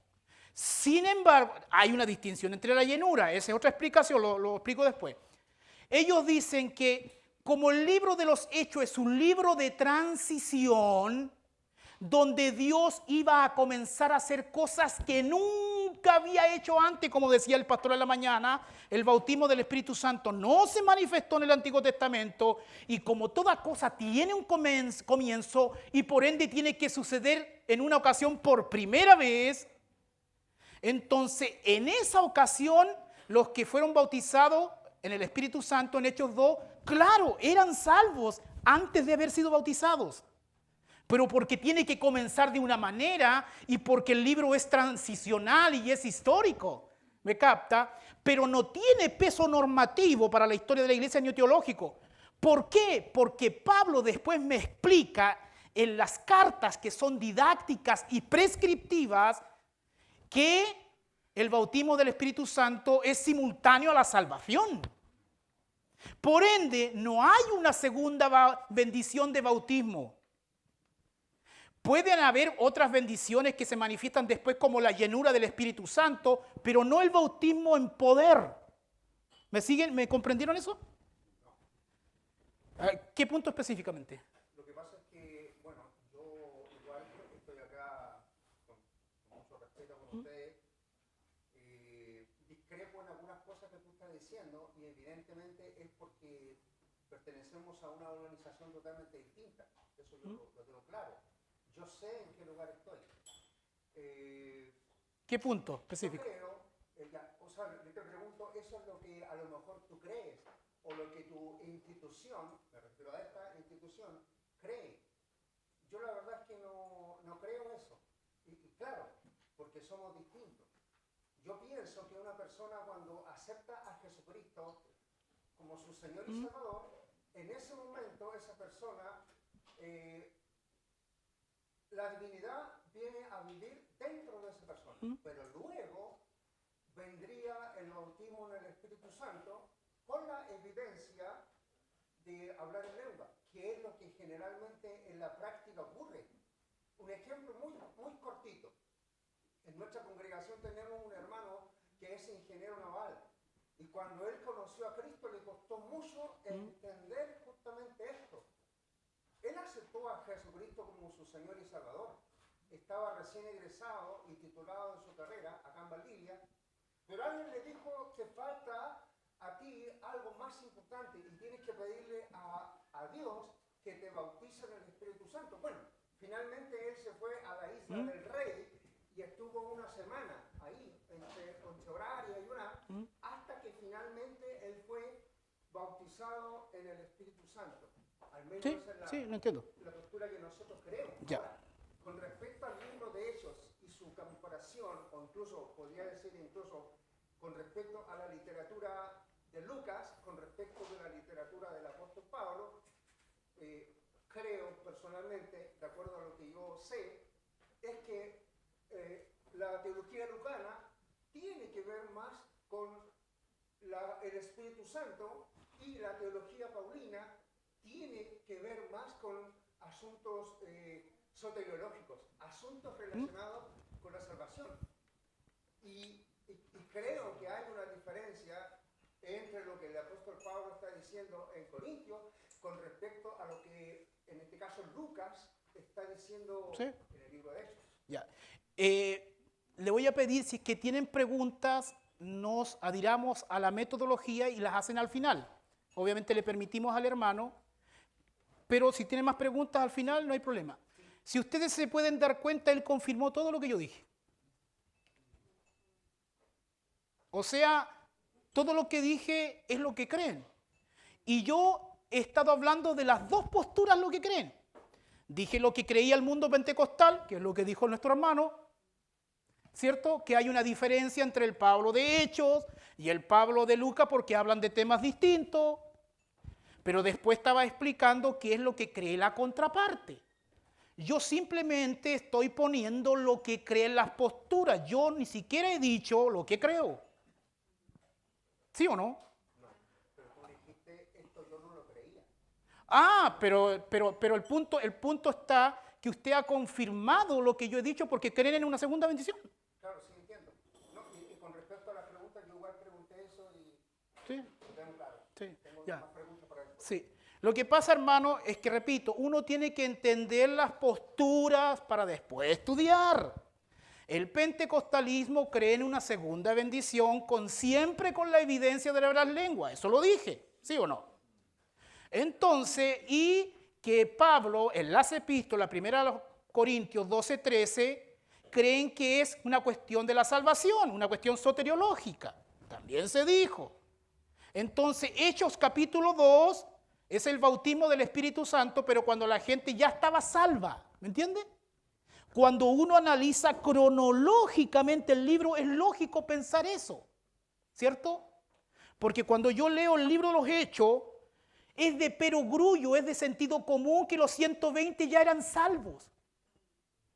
Sin embargo, hay una distinción entre la llenura, esa es otra explicación, lo explico después. Ellos dicen que como el libro de los Hechos es un libro de transición, donde Dios iba a comenzar a hacer cosas que nunca había hecho antes, como decía el pastor en la mañana, el bautismo del Espíritu Santo no se manifestó en el Antiguo Testamento, y como toda cosa tiene un comienzo y por ende tiene que suceder en una ocasión por primera vez, entonces en esa ocasión los que fueron bautizados en el Espíritu Santo en Hechos 2, claro, eran salvos antes de haber sido bautizados. Pero porque tiene que comenzar de una manera y porque el libro es transicional y es histórico. ¿Me capta? Pero no tiene peso normativo para la historia de la iglesia ni teológico. ¿Por qué? Porque Pablo después me explica en las cartas que son didácticas y prescriptivas que el bautismo del Espíritu Santo es simultáneo a la salvación. Por ende, no hay una segunda bendición de bautismo. Pueden haber otras bendiciones que se manifiestan después como la llenura del Espíritu Santo, pero no el bautismo en poder. ¿Me siguen? ¿Me comprendieron eso? ¿Qué punto específicamente? Lo que pasa es que, bueno, yo igual estoy acá con mucho respeto con ustedes. Discrepo en algunas cosas que tú estás diciendo y evidentemente es porque pertenecemos a una organización totalmente distinta. Eso yo lo tengo claro. Yo sé en qué lugar estoy. ¿Qué punto específico? Yo creo, o sea, yo te pregunto, eso es lo que a lo mejor tú crees o lo que tu institución, me refiero a esta institución, cree. Yo la verdad es que no creo eso. Y claro, porque somos distintos. Yo pienso que una persona cuando acepta a Jesucristo como su Señor y Salvador, en ese momento esa persona, la divinidad viene a vivir dentro de esa persona. Pero luego vendría el bautismo en el Espíritu Santo con la evidencia de hablar en lengua, que es lo que generalmente en la práctica ocurre. Un ejemplo muy cortito. En nuestra congregación tenemos un hermano que es ingeniero naval y cuando él conoció a Cristo le costó mucho entender justamente esto. Él aceptó a Jesucristo como su Señor y Salvador. Estaba recién egresado y titulado en su carrera acá en Valdivia, pero alguien le dijo: te falta a ti algo más importante y tienes que pedirle a Dios que te bautice en el Espíritu Santo. Bueno, finalmente él se fue a la isla del Rey y estuvo una semana ahí, entre orar y ayunar, hasta que finalmente él fue bautizado en el Espíritu Santo. Al menos Sí, esa es la, sí, lo entiendo. la postura que nosotros creemos. Ya. Ahora, con respecto al libro de Hechos y su comparación, o incluso, podría decir incluso, con respecto a la literatura de Lucas, con respecto de la literatura del apóstol Pablo, creo personalmente, de acuerdo a lo que yo sé, es que la teología lucana tiene que ver más con el Espíritu Santo y la teología paulina tiene que ver más con asuntos soteriológicos, asuntos relacionados con la salvación. Y creo que hay una diferencia entre lo que el apóstol Pablo está diciendo en Corintios con respecto a lo que, en este caso, Lucas está diciendo en el libro de Hechos. Ya. Le voy a pedir, si es que tienen preguntas, nos adhiramos a la metodología y las hacen al final. Obviamente le permitimos al hermano, pero si tienen más preguntas al final no hay problema. Si ustedes se pueden dar cuenta, él confirmó todo lo que yo dije. O sea, todo lo que dije es lo que creen. Y yo he estado hablando de las dos posturas lo que creen. Dije lo que creía el mundo pentecostal, que es lo que dijo nuestro hermano, ¿cierto? Que hay una diferencia entre el Pablo de Hechos y el Pablo de Lucas porque hablan de temas distintos. Pero después estaba explicando qué es lo que cree la contraparte. Yo simplemente estoy poniendo lo que creen las posturas. Yo ni siquiera he dicho lo que creo. ¿Sí o no? No, pero tú dijiste, esto yo no lo creía. Ah, pero el punto está que usted ha confirmado lo que yo he dicho porque creen en una segunda bendición. Claro, sí entiendo. No, y con respecto a la pregunta, yo igual pregunté eso y Sí, tengo claro. sí, Tengo ya. más preguntas para eso. Sí. Lo que pasa, hermano, es que, repito, uno tiene que entender las posturas para después estudiar. El pentecostalismo cree en una segunda bendición siempre con la evidencia de las lenguas. Eso lo dije, ¿sí o no? Entonces, y que Pablo, en las epístolas, primera a los Corintios 12:13, creen que es una cuestión de la salvación, una cuestión soteriológica. También se dijo. Entonces, Hechos capítulo 2 es el bautismo del Espíritu Santo, pero cuando la gente ya estaba salva, ¿me entiende? Cuando uno analiza cronológicamente el libro, es lógico pensar eso, ¿cierto? Porque cuando yo leo el libro de los Hechos, es de perogrullo, es de sentido común que los 120 ya eran salvos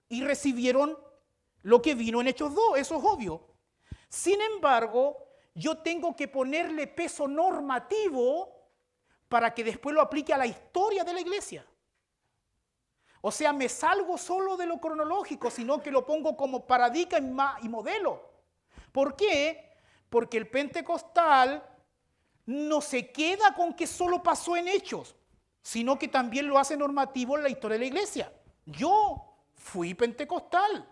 y recibieron lo que vino en Hechos 2, eso es obvio. Sin embargo, yo tengo que ponerle peso normativo para que después lo aplique a la historia de la iglesia. O sea, me salgo solo de lo cronológico, sino que lo pongo como paradigma y modelo. ¿Por qué? Porque el pentecostal no se queda con que solo pasó en Hechos, sino que también lo hace normativo en la historia de la iglesia. Yo fui pentecostal.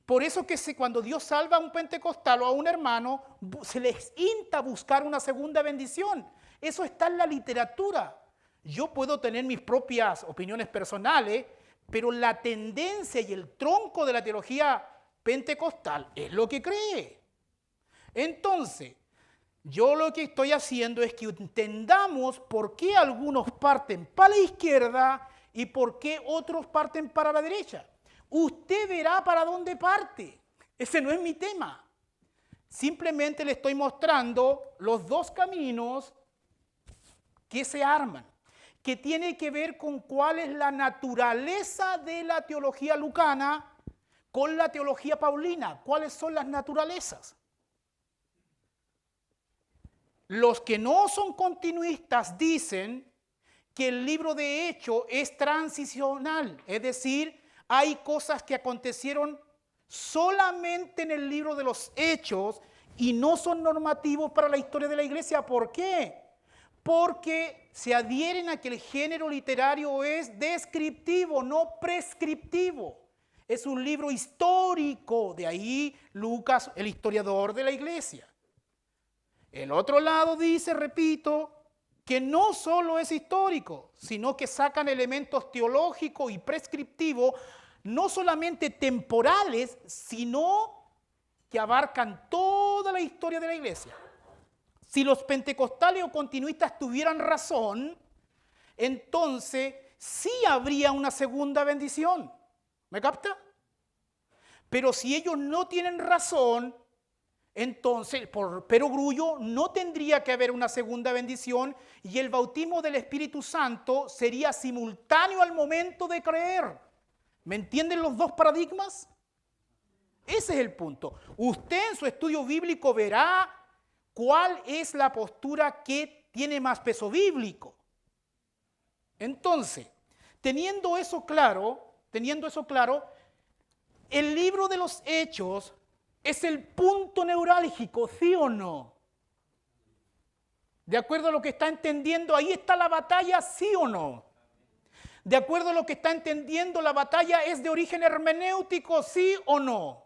Por eso que cuando Dios salva a un pentecostal o a un hermano, se les insta a buscar una segunda bendición. Eso está en la literatura. Yo puedo tener mis propias opiniones personales, pero la tendencia y el tronco de la teología pentecostal es lo que cree. Entonces, yo lo que estoy haciendo es que entendamos por qué algunos parten para la izquierda y por qué otros parten para la derecha. Usted verá para dónde parte. Ese no es mi tema. Simplemente le estoy mostrando los dos caminos que se arman, que tiene que ver con cuál es la naturaleza de la teología lucana con la teología paulina. ¿Cuáles son las naturalezas? Los que no son continuistas dicen que el libro de Hechos es transicional, es decir, hay cosas que acontecieron solamente en el libro de los Hechos y no son normativos para la historia de la iglesia. ¿Por qué? Porque se adhieren a que el género literario es descriptivo, no prescriptivo. Es un libro histórico, de ahí Lucas, el historiador de la iglesia. El otro lado dice, repito, que no solo es histórico, sino que sacan elementos teológicos y prescriptivos, no solamente temporales, sino que abarcan toda la historia de la iglesia. Si los pentecostales o continuistas tuvieran razón, entonces sí habría una segunda bendición. ¿Me capta? Pero si ellos no tienen razón, entonces, por perogrullo, no tendría que haber una segunda bendición y el bautismo del Espíritu Santo sería simultáneo al momento de creer. ¿Me entienden los dos paradigmas? Ese es el punto. Usted en su estudio bíblico verá cuál es la postura que tiene más peso bíblico. Entonces, teniendo eso claro, el libro de los Hechos es el punto neurálgico, ¿sí o no? De acuerdo a lo que está entendiendo, ahí está la batalla, ¿sí o no? De acuerdo a lo que está entendiendo, la batalla es de origen hermenéutico, ¿sí o no?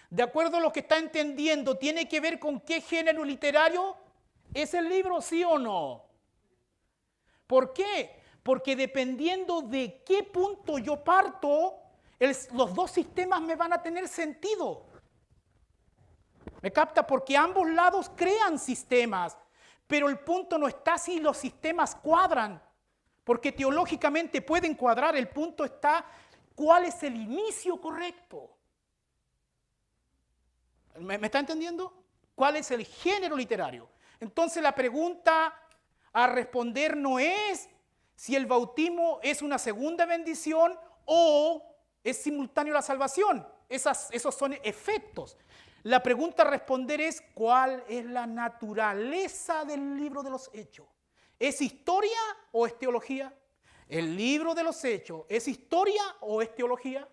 De acuerdo a lo que está entendiendo, ¿tiene que ver con qué género literario es el libro, sí o no? ¿Por qué? Porque dependiendo de qué punto yo parto, los dos sistemas me van a tener sentido. ¿Me capta? Porque ambos lados crean sistemas, pero el punto no está si los sistemas cuadran, porque teológicamente pueden cuadrar, el punto está cuál es el inicio correcto. ¿Me está entendiendo? ¿Cuál es el género literario? Entonces la pregunta a responder no es si el bautismo es una segunda bendición o es simultáneo a la salvación. Esos son efectos. La pregunta a responder es ¿cuál es la naturaleza del libro de los Hechos? ¿Es historia o es teología? ¿El libro de los Hechos es historia o es teología?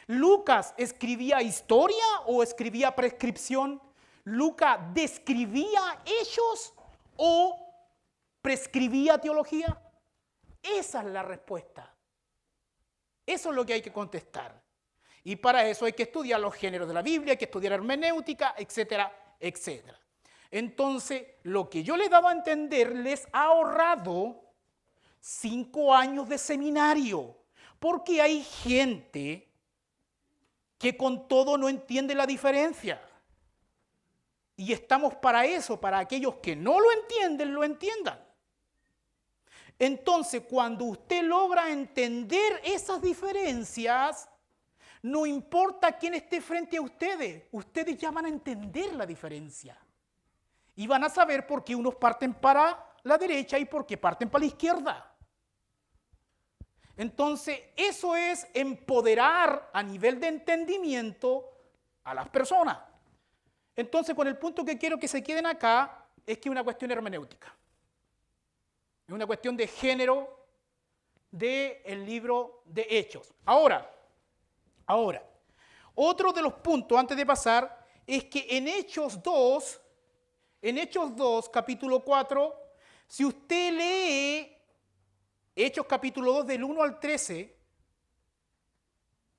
¿Lucas escribía historia o escribía prescripción? ¿Lucas describía hechos o prescribía teología? Esa es la respuesta. Eso es lo que hay que contestar. Y para eso hay que estudiar los géneros de la Biblia, hay que estudiar hermenéutica, etcétera, etcétera. Entonces, lo que yo les daba a entender les ha ahorrado 5 años de seminario, porque hay gente que con todo no entiende la diferencia. Y estamos para eso, para aquellos que no lo entienden, lo entiendan. Entonces, cuando usted logra entender esas diferencias, no importa quién esté frente a ustedes ya van a entender la diferencia. Y van a saber por qué unos parten para la derecha y por qué parten para la izquierda. Entonces, eso es empoderar a nivel de entendimiento a las personas. Entonces, con el punto que quiero que se queden acá, es que es una cuestión hermenéutica. Es una cuestión de género del libro de Hechos. Ahora, otro de los puntos, antes de pasar, es que en Hechos 2, capítulo 4, si usted lee Hechos capítulo 2 del 1 al 13,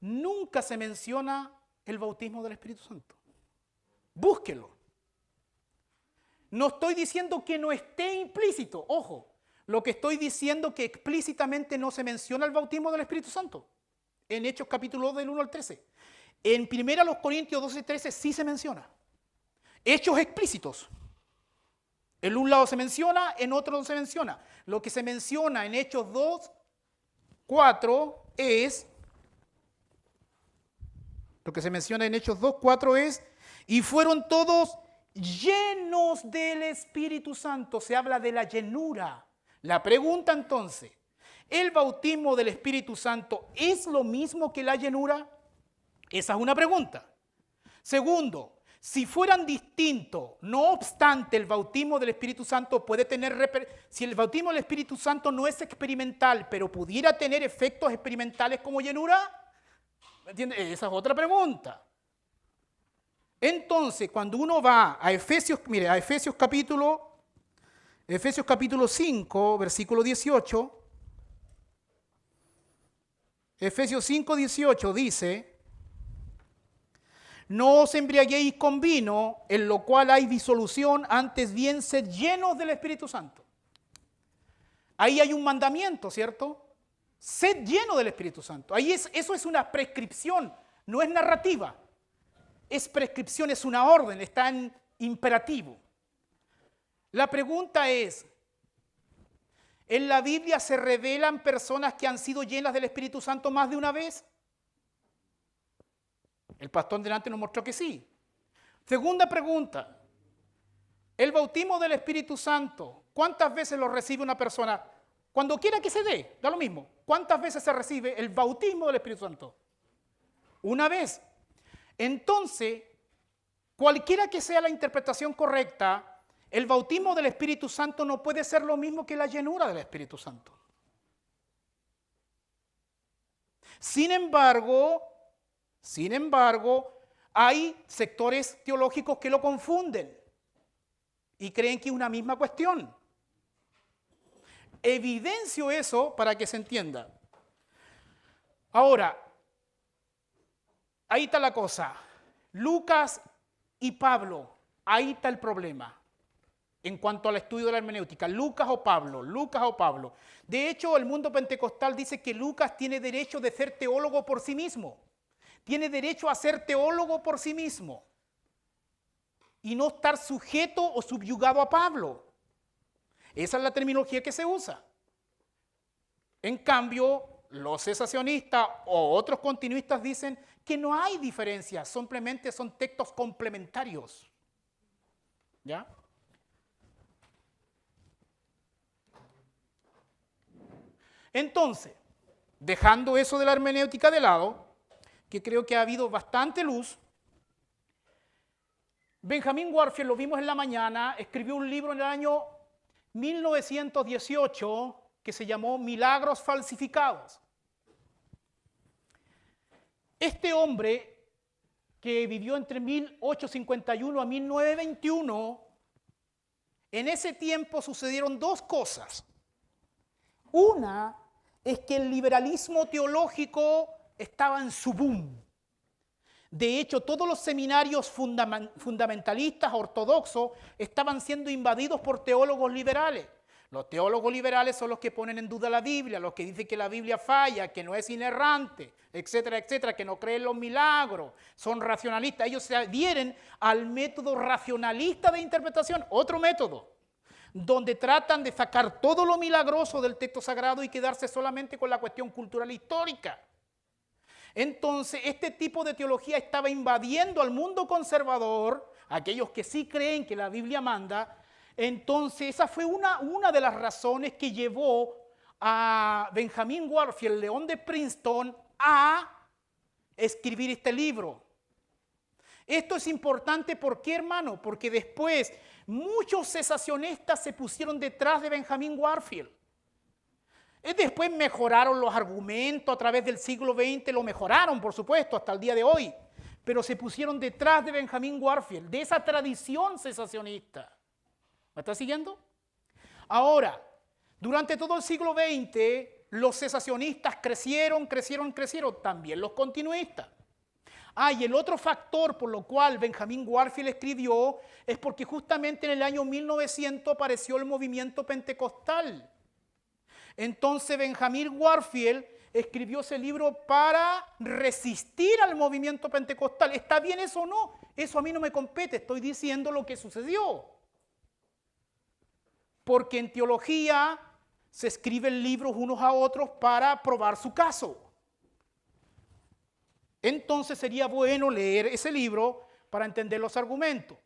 nunca se menciona el bautismo del Espíritu Santo. Búsquelo. No estoy diciendo que no esté implícito, ojo. Lo que estoy diciendo es que explícitamente no se menciona el bautismo del Espíritu Santo. En Hechos capítulo 2 del 1 al 13. En 1 Corintios 12, 13 sí se menciona. Hechos explícitos. En un lado se menciona, en otro no se menciona. Lo que se menciona en Hechos 2, 4 es, y fueron todos llenos del Espíritu Santo. Se habla de la llenura. La pregunta entonces, ¿el bautismo del Espíritu Santo es lo mismo que la llenura? Esa es una pregunta. Segundo, Si fueran distintos, no obstante, el bautismo del Espíritu Santo puede tener, si el bautismo del Espíritu Santo no es experimental, pero pudiera tener efectos experimentales como llenura, ¿me entiendes? Esa es otra pregunta. Entonces, cuando uno va a Efesios, mire, a Efesios capítulo 5, versículo 18, Efesios 5, 18 dice: no os embriaguéis con vino, en lo cual hay disolución, antes bien sed llenos del Espíritu Santo. Ahí hay un mandamiento, ¿cierto? Sed lleno del Espíritu Santo. Eso es una prescripción, no es narrativa. Es prescripción, es una orden, está en imperativo. La pregunta es, ¿en la Biblia se revelan personas que han sido llenas del Espíritu Santo más de una vez? El pastor delante nos mostró que sí. Segunda pregunta, el bautismo del Espíritu Santo, ¿cuántas veces lo recibe una persona? Cuando quiera que se dé, da lo mismo. ¿Cuántas veces se recibe el bautismo del Espíritu Santo? Una vez. Entonces, cualquiera que sea la interpretación correcta, el bautismo del Espíritu Santo no puede ser lo mismo que la llenura del Espíritu Santo. Sin embargo, hay sectores teológicos que lo confunden y creen que es una misma cuestión. Evidencio eso para que se entienda. Ahora, ahí está la cosa. Lucas y Pablo, ahí está el problema en cuanto al estudio de la hermenéutica. Lucas o Pablo. De hecho, el mundo pentecostal dice que Lucas tiene derecho de ser teólogo por sí mismo. Tiene derecho a ser teólogo por sí mismo y no estar sujeto o subyugado a Pablo. Esa es la terminología que se usa. En cambio, los cesacionistas o otros continuistas dicen que no hay diferencia, simplemente son textos complementarios. ¿Ya? Entonces, dejando eso de la hermenéutica de lado, que creo que ha habido bastante luz, Benjamin Warfield, lo vimos en la mañana, escribió un libro en el año 1918 que se llamó Milagros falsificados. Este hombre, que vivió entre 1851 a 1921, en ese tiempo sucedieron dos cosas. Una es que el liberalismo teológico estaba en su boom. De hecho, todos los seminarios fundamentalistas ortodoxos estaban siendo invadidos por teólogos liberales. Los teólogos liberales son los que ponen en duda la Biblia, los que dicen que la Biblia falla, que no es inerrante, etcétera, etcétera, que no creen los milagros, son racionalistas. Ellos se adhieren al método racionalista de interpretación, otro método, donde tratan de sacar todo lo milagroso del texto sagrado y quedarse solamente con la cuestión cultural histórica. Entonces, este tipo de teología estaba invadiendo al mundo conservador, aquellos que sí creen que la Biblia manda. Entonces, esa fue una de las razones que llevó a Benjamin Warfield, León de Princeton, a escribir este libro. Esto es importante, ¿por qué, hermano? Porque después muchos cesacionistas se pusieron detrás de Benjamin Warfield. Después mejoraron los argumentos a través del siglo XX, lo mejoraron, por supuesto, hasta el día de hoy, pero se pusieron detrás de Benjamin Warfield, de esa tradición cesacionista. ¿Me está siguiendo? Ahora, durante todo el siglo XX, los cesacionistas crecieron, también los continuistas. Y el otro factor por lo cual Benjamin Warfield escribió es porque justamente en el año 1900 apareció el movimiento pentecostal. Entonces Benjamin Warfield escribió ese libro para resistir al movimiento pentecostal. ¿Está bien eso o no? Eso a mí no me compete, estoy diciendo lo que sucedió. Porque en teología se escriben libros unos a otros para probar su caso. Entonces sería bueno leer ese libro para entender los argumentos.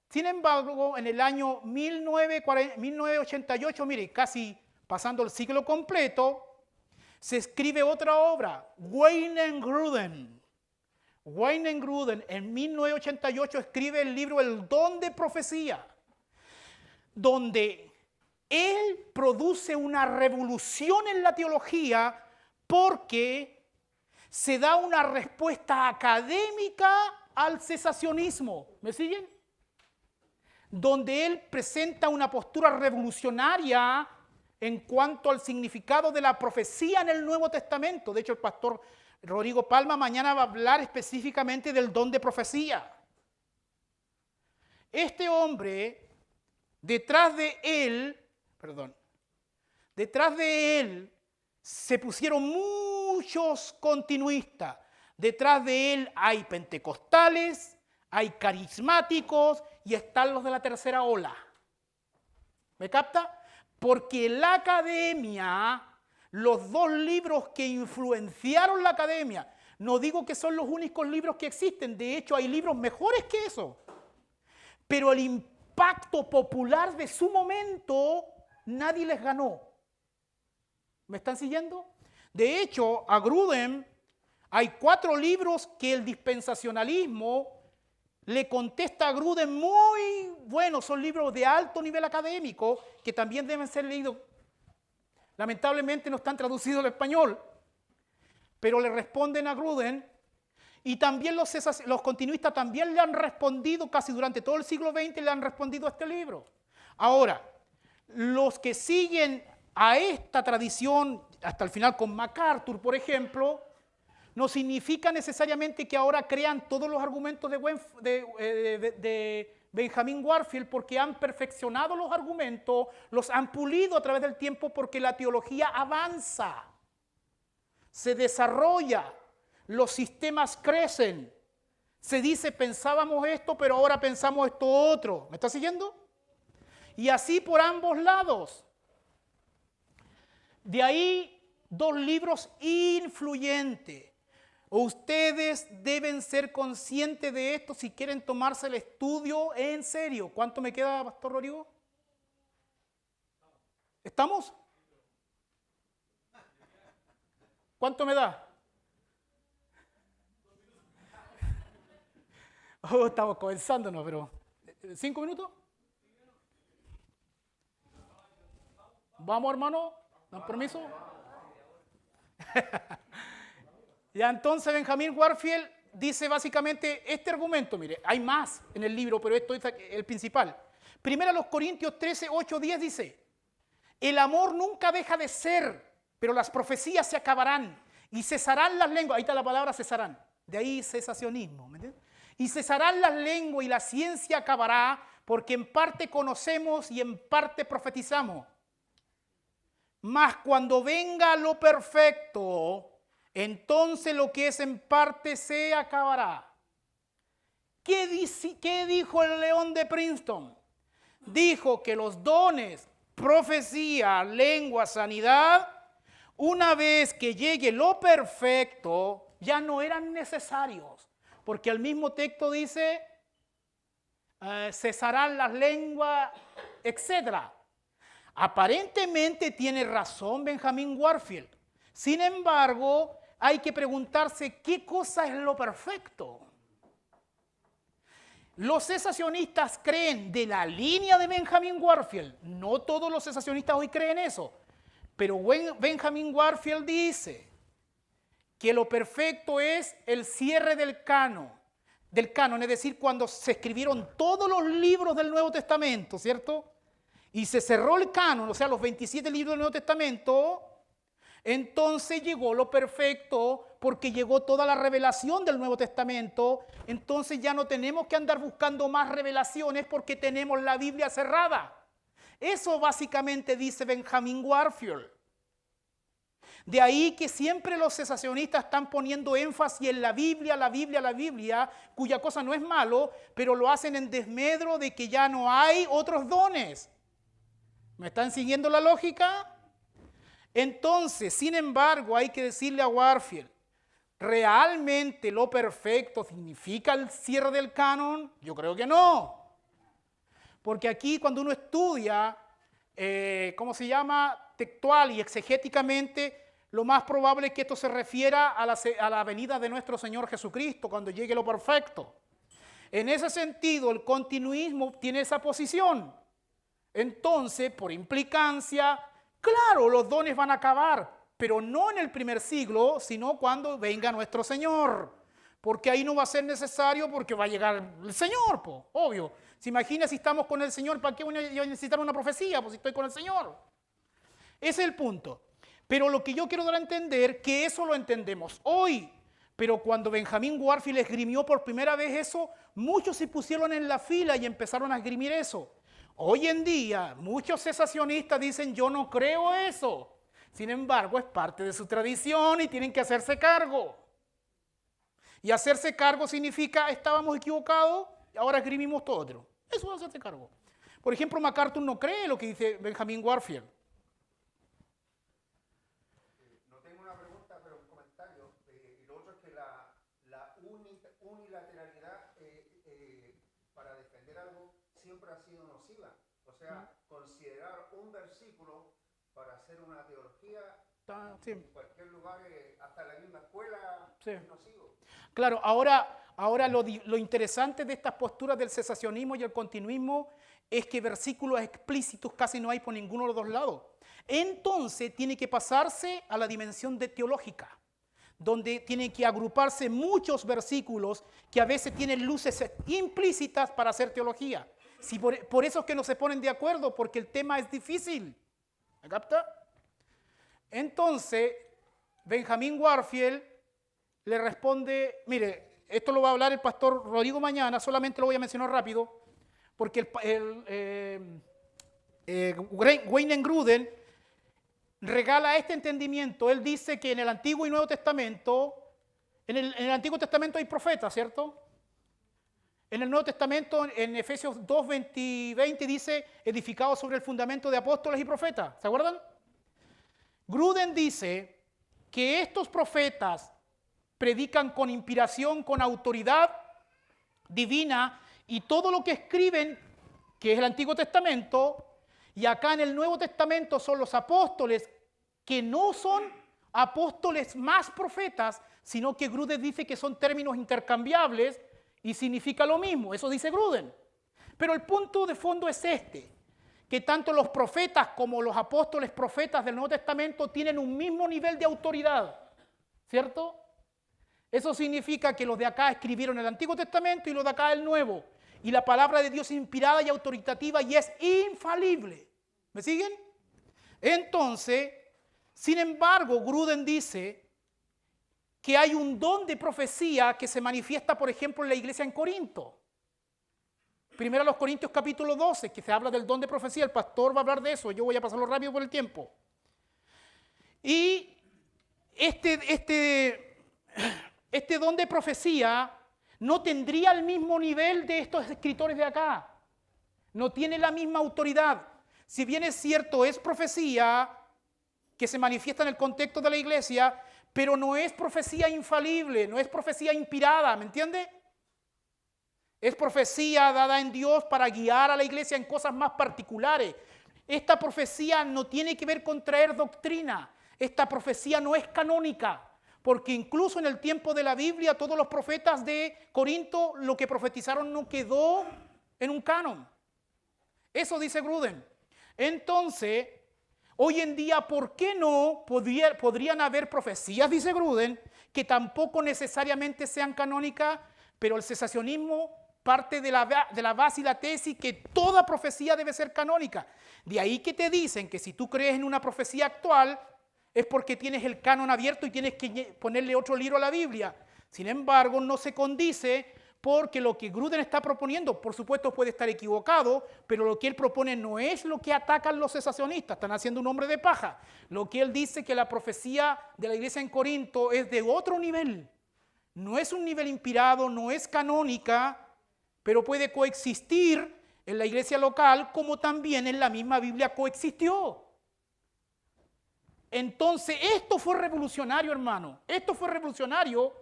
Sin embargo, en el año 1988, mire, casi pasando el siglo completo, se escribe otra obra, Wayne and Grudem. Wayne Grudem en 1988 escribe el libro El don de profecía, donde él produce una revolución en la teología porque se da una respuesta académica al cesacionismo. ¿Me siguen? Donde él presenta una postura revolucionaria en cuanto al significado de la profecía en el Nuevo Testamento. De hecho, el pastor Rodrigo Palma mañana va a hablar específicamente del don de profecía. Este hombre, detrás de él se pusieron muchos continuistas. Detrás de él hay pentecostales, hay carismáticos y están los de la tercera ola. ¿Me capta? Porque la academia, los dos libros que influenciaron la academia, no digo que son los únicos libros que existen, de hecho hay libros mejores que eso, pero el impacto popular de su momento nadie les ganó. ¿Me están siguiendo? De hecho, a Grudem hay 4 libros que el dispensacionalismo le contesta a Grudem muy buenos, son libros de alto nivel académico que también deben ser leídos. Lamentablemente no están traducidos al español, pero le responden a Grudem y también los continuistas también le han respondido casi durante todo el siglo XX, le han respondido a este libro. Ahora, los que siguen a esta tradición hasta el final con MacArthur, por ejemplo, no significa necesariamente que ahora crean todos los argumentos de Benjamin Warfield, porque han perfeccionado los argumentos, los han pulido a través del tiempo porque la teología avanza, se desarrolla, los sistemas crecen. Se dice, pensábamos esto, pero ahora pensamos esto otro. ¿Me está siguiendo? Y así por ambos lados. De ahí 2 libros influyentes. Ustedes deben ser conscientes de esto si quieren tomarse el estudio en serio. ¿Cuánto me queda, Pastor Rodrigo? ¿Estamos? ¿Cuánto me da? Oh, estamos comenzándonos, pero ¿5 minutos? ¿Vamos, hermano? ¿Dan permiso? Ya entonces Benjamin Warfield dice básicamente este argumento, mire, hay más en el libro, pero esto es el principal. Primero los Corintios 13, 8, 10 dice, el amor nunca deja de ser, pero las profecías se acabarán y cesarán las lenguas. Ahí está la palabra cesarán, de ahí cesacionismo, ¿me entiendes? Y cesarán las lenguas y la ciencia acabará, porque en parte conocemos y en parte profetizamos. Mas cuando venga lo perfecto, entonces lo que es en parte se acabará. ¿Qué dijo el León de Princeton? Dijo que los dones, profecía, lengua, sanidad, una vez que llegue lo perfecto, ya no eran necesarios. Porque el mismo texto dice, cesarán las lenguas, etc. Aparentemente tiene razón Benjamin Warfield. Sin embargo, hay que preguntarse qué cosa es lo perfecto. Los cesacionistas creen de la línea de Benjamin Warfield. No todos los cesacionistas hoy creen eso. Pero Benjamin Warfield dice que lo perfecto es el cierre del canon, es decir, cuando se escribieron todos los libros del Nuevo Testamento, ¿cierto? Y se cerró el canon, o sea, los 27 libros del Nuevo Testamento. Entonces llegó lo perfecto porque llegó toda la revelación del Nuevo Testamento. Entonces ya no tenemos que andar buscando más revelaciones porque tenemos la Biblia cerrada. Eso básicamente dice Benjamin Warfield. De ahí que siempre los cesacionistas están poniendo énfasis en la Biblia, cuya cosa no es malo, pero lo hacen en desmedro de que ya no hay otros dones. ¿Me están siguiendo la lógica? Entonces, sin embargo, hay que decirle a Warfield, ¿realmente lo perfecto significa el cierre del canon? Yo creo que no. Porque aquí cuando uno estudia, textual y exegéticamente, lo más probable es que esto se refiera a la venida de nuestro Señor Jesucristo, cuando llegue lo perfecto. En ese sentido, el continuismo tiene esa posición. Entonces, por implicancia, claro, los dones van a acabar, pero no en el primer siglo, sino cuando venga nuestro Señor. Porque ahí no va a ser necesario, porque va a llegar el Señor, po, obvio. ¿Se imagina si estamos con el Señor? ¿Para qué voy a necesitar una profecía? Pues si estoy con el Señor. Ese es el punto. Pero lo que yo quiero dar a entender, que eso lo entendemos hoy. Pero cuando Benjamin Warfield esgrimió por primera vez eso, muchos se pusieron en la fila y empezaron a esgrimir eso. Hoy en día, muchos cesacionistas dicen, yo no creo eso. Sin embargo, es parte de su tradición y tienen que hacerse cargo. Y hacerse cargo significa, estábamos equivocados, ahora esgrimimos todo otro. Eso es hacerse cargo. Por ejemplo, MacArthur no cree lo que dice Benjamin Warfield. No tengo una pregunta, pero un comentario. Y lo otro es que la unilateralidad para defender algo siempre ha sido nociva. O sea, considerar un versículo para hacer una teología Sí. en cualquier lugar, hasta la misma escuela, Sí. es nocivo. Claro, ahora lo interesante de estas posturas del cesacionismo y el continuismo es que versículos explícitos casi no hay por ninguno de los dos lados. Entonces tiene que pasarse a la dimensión teológica, donde tienen que agruparse muchos versículos que a veces tienen luces implícitas para hacer teología. Si por eso es que no se ponen de acuerdo, porque el tema es difícil. ¿Me capta? Entonces, Benjamin Warfield le responde, mire, esto lo va a hablar el pastor Rodrigo mañana, solamente lo voy a mencionar rápido, porque Wayne Grudem regala este entendimiento. Él dice que en el Antiguo y Nuevo Testamento, en el Antiguo Testamento hay profetas, ¿cierto? En el Nuevo Testamento, en Efesios 2, 20 dice, edificado sobre el fundamento de apóstoles y profetas. ¿Se acuerdan? Grudem dice que estos profetas predican con inspiración, con autoridad divina, y todo lo que escriben, que es el Antiguo Testamento, y acá en el Nuevo Testamento son los apóstoles, que no son apóstoles más profetas, sino que Grudem dice que son términos intercambiables y significa lo mismo. Eso dice Grudem. Pero el punto de fondo es este, que tanto los profetas como los apóstoles profetas del Nuevo Testamento tienen un mismo nivel de autoridad, ¿cierto? Eso significa que los de acá escribieron el Antiguo Testamento y los de acá el Nuevo. Y la palabra de Dios es inspirada y autoritativa y es infalible. ¿Me siguen? Entonces, sin embargo, Grudem dice que hay un don de profecía que se manifiesta, por ejemplo, en la iglesia en Corinto. Primero a los Corintios capítulo 12, que se habla del don de profecía. El pastor va a hablar de eso. Yo voy a pasarlo rápido por el tiempo. Y este don de profecía no tendría el mismo nivel de estos escritores de acá. No tiene la misma autoridad. Si bien es cierto, es profecía que se manifiesta en el contexto de la iglesia, pero no es profecía infalible, no es profecía inspirada, ¿me entiende? Es profecía dada en Dios para guiar a la iglesia en cosas más particulares. Esta profecía no tiene que ver con traer doctrina. Esta profecía no es canónica. Porque incluso en el tiempo de la Biblia, todos los profetas de Corinto, lo que profetizaron no quedó en un canon. Eso dice Grudem. Entonces, hoy en día, ¿por qué no podrían haber profecías, dice Grudem, que tampoco necesariamente sean canónicas, pero el cesacionismo parte de la base y la tesis que toda profecía debe ser canónica? De ahí que te dicen que si tú crees en una profecía actual, es porque tienes el canon abierto y tienes que ponerle otro libro a la Biblia. Sin embargo, no se condice porque lo que Grudem está proponiendo, por supuesto puede estar equivocado, pero lo que él propone no es lo que atacan los cesacionistas, están haciendo un hombre de paja. Lo que él dice que la profecía de la iglesia en Corinto es de otro nivel. No es un nivel inspirado, no es canónica, pero puede coexistir en la iglesia local como también en la misma Biblia coexistió. Entonces, esto fue revolucionario, hermano. Esto fue revolucionario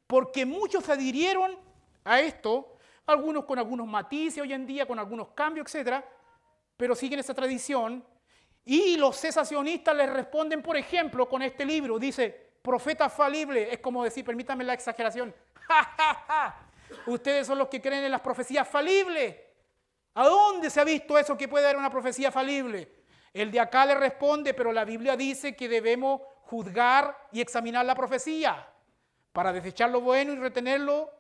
porque muchos se adhirieron a esto, algunos con algunos matices hoy en día, con algunos cambios, etc. Pero siguen esa tradición. Y los cesacionistas les responden, por ejemplo, con este libro. Dice, profeta falible. Es como decir, permítanme la exageración. ¡Ja, ja, ja! Ustedes son los que creen en las profecías falibles. ¿A dónde se ha visto eso que puede haber una profecía falible? El de acá le responde, pero la Biblia dice que debemos juzgar y examinar la profecía para desechar lo bueno y retener lo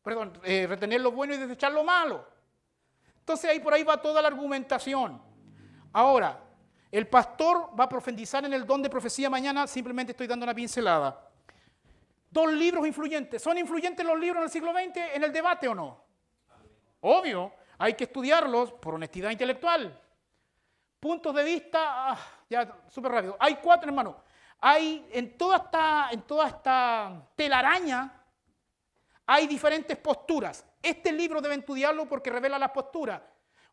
bueno y desechar lo malo. Entonces ahí por ahí va toda la argumentación. Ahora, el pastor va a profundizar en el don de profecía mañana, simplemente estoy dando una pincelada. 2 libros influyentes. ¿Son influyentes los libros en el siglo XX en el debate o no? Obvio, hay que estudiarlos por honestidad intelectual. Puntos de vista, ya súper rápido. Hay 4, hermanos. Hay en toda esta telaraña, hay diferentes posturas. Este libro deben estudiarlo porque revela las posturas.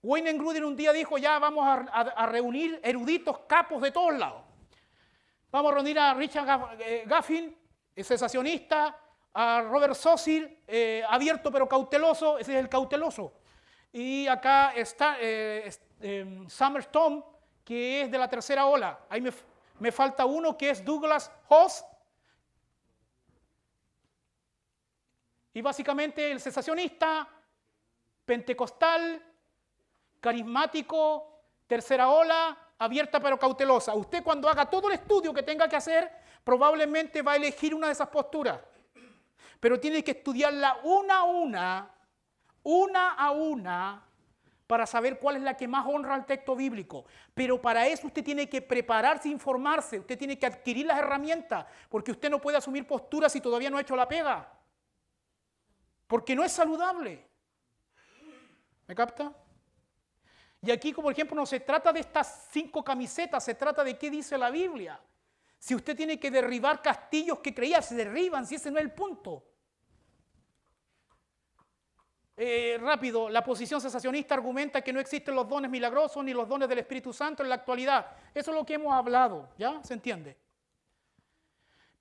Wayne Grudem un día dijo, ya vamos a reunir eruditos capos de todos lados. Vamos a reunir a Richard Gaffin, cesacionista, a Robert Saussure, abierto pero cauteloso, ese es el cauteloso. Y acá está Summer Tom, que es de la tercera ola. Ahí me falta uno que es Douglas Hoss. Y básicamente el cesacionista, pentecostal, carismático, tercera ola, abierta pero cautelosa. Usted cuando haga todo el estudio que tenga que hacer, probablemente va a elegir una de esas posturas. Pero tiene que estudiarla una a una, para saber cuál es la que más honra al texto bíblico. Pero para eso usted tiene que prepararse, informarse, usted tiene que adquirir las herramientas, porque usted no puede asumir posturas si todavía no ha hecho la pega. Porque no es saludable. ¿Me capta? Y aquí, por ejemplo, no se trata de estas 5 camisetas, se trata de qué dice la Biblia. Si usted tiene que derribar castillos que creía, se derriban, si ese no es el punto. Rápido, la posición cesacionista argumenta que no existen los dones milagrosos ni los dones del Espíritu Santo en la actualidad. Eso es lo que hemos hablado, ¿ya? ¿Se entiende?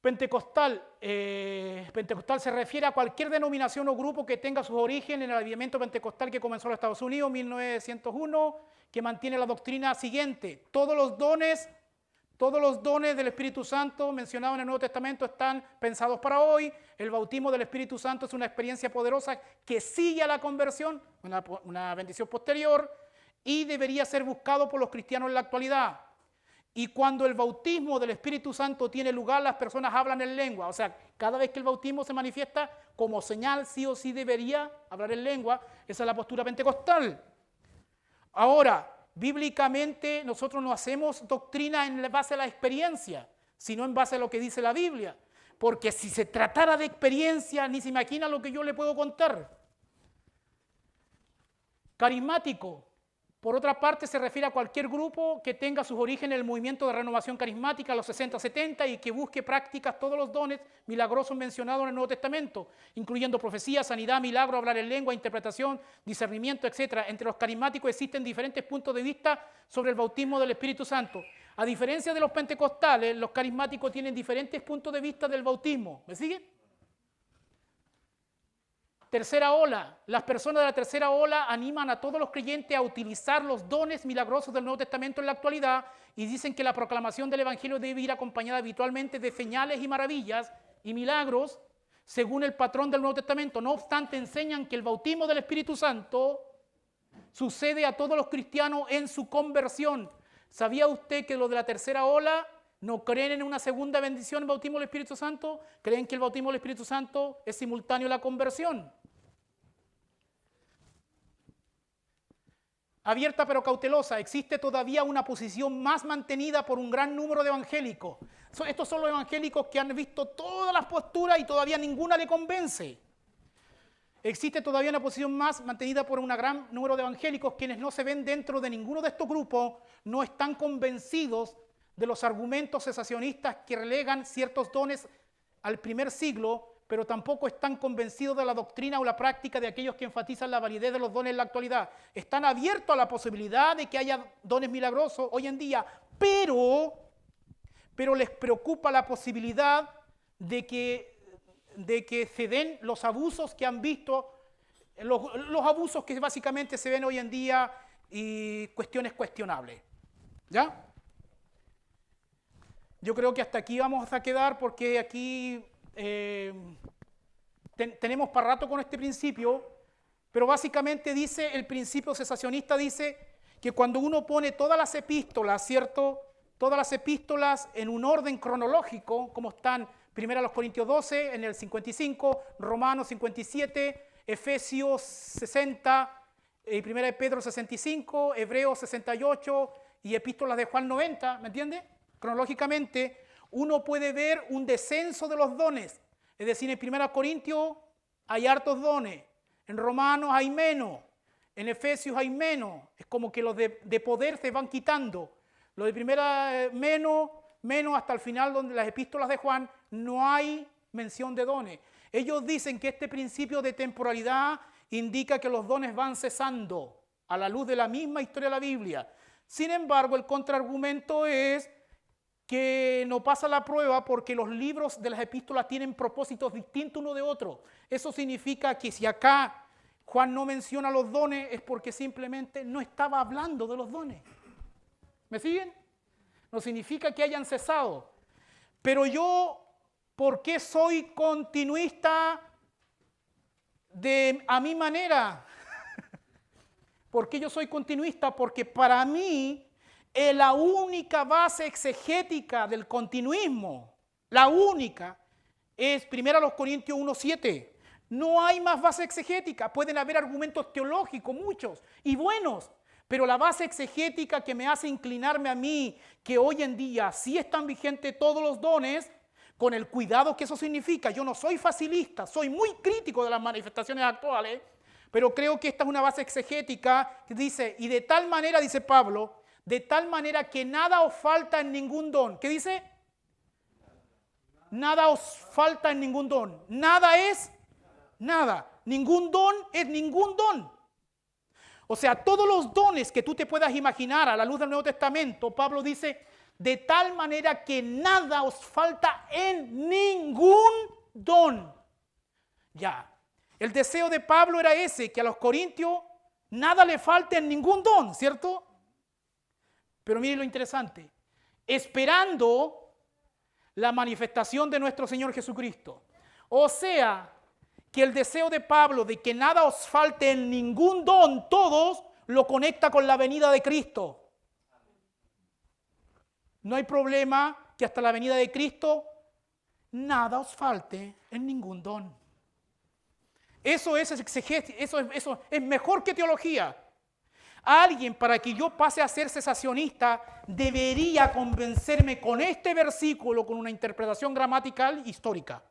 Pentecostal se refiere a cualquier denominación o grupo que tenga sus orígenes en el avivamiento pentecostal que comenzó en los Estados Unidos en 1901, que mantiene la doctrina siguiente. Todos los dones del Espíritu Santo mencionados en el Nuevo Testamento están pensados para hoy. El bautismo del Espíritu Santo es una experiencia poderosa que sigue a la conversión, una bendición posterior, y debería ser buscado por los cristianos en la actualidad. Y cuando el bautismo del Espíritu Santo tiene lugar, las personas hablan en lengua. O sea, cada vez que el bautismo se manifiesta como señal, sí o sí debería hablar en lengua. Esa es la postura pentecostal. Ahora, bíblicamente nosotros no hacemos doctrina en base a la experiencia, sino en base a lo que dice la Biblia. Porque si se tratara de experiencia, ni se imagina lo que yo le puedo contar. Carismático. Por otra parte, se refiere a cualquier grupo que tenga sus orígenes en el movimiento de renovación carismática, los 60-70, y que busque prácticas todos los dones milagrosos mencionados en el Nuevo Testamento, incluyendo profecía, sanidad, milagro, hablar en lengua, interpretación, discernimiento, etc. Entre los carismáticos existen diferentes puntos de vista sobre el bautismo del Espíritu Santo. A diferencia de los pentecostales, los carismáticos tienen diferentes puntos de vista del bautismo. ¿Me siguen? Tercera ola. Las personas de la tercera ola animan a todos los creyentes a utilizar los dones milagrosos del Nuevo Testamento en la actualidad y dicen que la proclamación del Evangelio debe ir acompañada habitualmente de señales y maravillas y milagros según el patrón del Nuevo Testamento. No obstante, enseñan que el bautismo del Espíritu Santo sucede a todos los cristianos en su conversión. ¿Sabía usted que los de la tercera ola no creen en una segunda bendición, el bautismo del Espíritu Santo? Creen que el bautismo del Espíritu Santo es simultáneo a la conversión. Abierta pero cautelosa. Existe todavía una posición más mantenida por un gran número de evangélicos. Estos son los evangélicos que han visto todas las posturas y todavía ninguna le convence. Existe todavía una posición más mantenida por un gran número de evangélicos quienes no se ven dentro de ninguno de estos grupos, no están convencidos de los argumentos cesacionistas que relegan ciertos dones al primer siglo, pero tampoco están convencidos de la doctrina o la práctica de aquellos que enfatizan la validez de los dones en la actualidad. Están abiertos a la posibilidad de que haya dones milagrosos hoy en día, pero les preocupa la posibilidad de que se den los abusos que han visto, los abusos que básicamente se ven hoy en día y cuestiones cuestionables. ¿Ya? Yo creo que hasta aquí vamos a quedar porque aquí tenemos para rato con este principio, pero básicamente dice, el principio cesacionista dice que cuando uno pone todas las epístolas, ¿cierto? Todas las epístolas en un orden cronológico, como están 1 Corintios 12 en el 55, Romanos 57, Efesios 60, 1 Pedro 65, Hebreos 68 y epístolas de Juan 90, ¿me entiende? Cronológicamente, uno puede ver un descenso de los dones. Es decir, en 1 Corintios hay hartos dones, en Romanos hay menos, en Efesios hay menos. Es como que los de poder se van quitando. Los de primera menos hasta el final, donde las epístolas de Juan no hay mención de dones. Ellos dicen que este principio de temporalidad indica que los dones van cesando a la luz de la misma historia de la Biblia. Sin embargo, el contraargumento es que no pasa la prueba porque los libros de las epístolas tienen propósitos distintos uno de otro. Eso significa que si acá Juan no menciona los dones es porque simplemente no estaba hablando de los dones. ¿Me siguen? No significa que hayan cesado. Pero yo, ¿por qué soy continuista a mi manera? ¿Por qué yo soy continuista? Porque para mí la única base exegética del continuismo, la única, es 1 Corintios 1:7. No hay más base exegética. Pueden haber argumentos teológicos, muchos, y buenos, pero la base exegética que me hace inclinarme a mí, que hoy en día sí están vigentes todos los dones, con el cuidado que eso significa. Yo no soy facilista, soy muy crítico de las manifestaciones actuales, pero creo que esta es una base exegética que dice, y de tal manera, dice Pablo, de tal manera que nada os falta en ningún don. ¿Qué dice? Nada os falta en ningún don. Nada es nada. Ningún don es ningún don. O sea, todos los dones que tú te puedas imaginar a la luz del Nuevo Testamento, Pablo dice, de tal manera que nada os falta en ningún don. Ya. El deseo de Pablo era ese, que a los corintios nada le falte en ningún don, ¿cierto? Pero miren lo interesante, esperando la manifestación de nuestro Señor Jesucristo. O sea, que el deseo de Pablo de que nada os falte en ningún don, todos, lo conecta con la venida de Cristo. No hay problema que hasta la venida de Cristo nada os falte en ningún don. Eso es exegesis, eso es mejor que teología. Alguien, para que yo pase a ser cesacionista, debería convencerme con este versículo, con una interpretación gramatical histórica.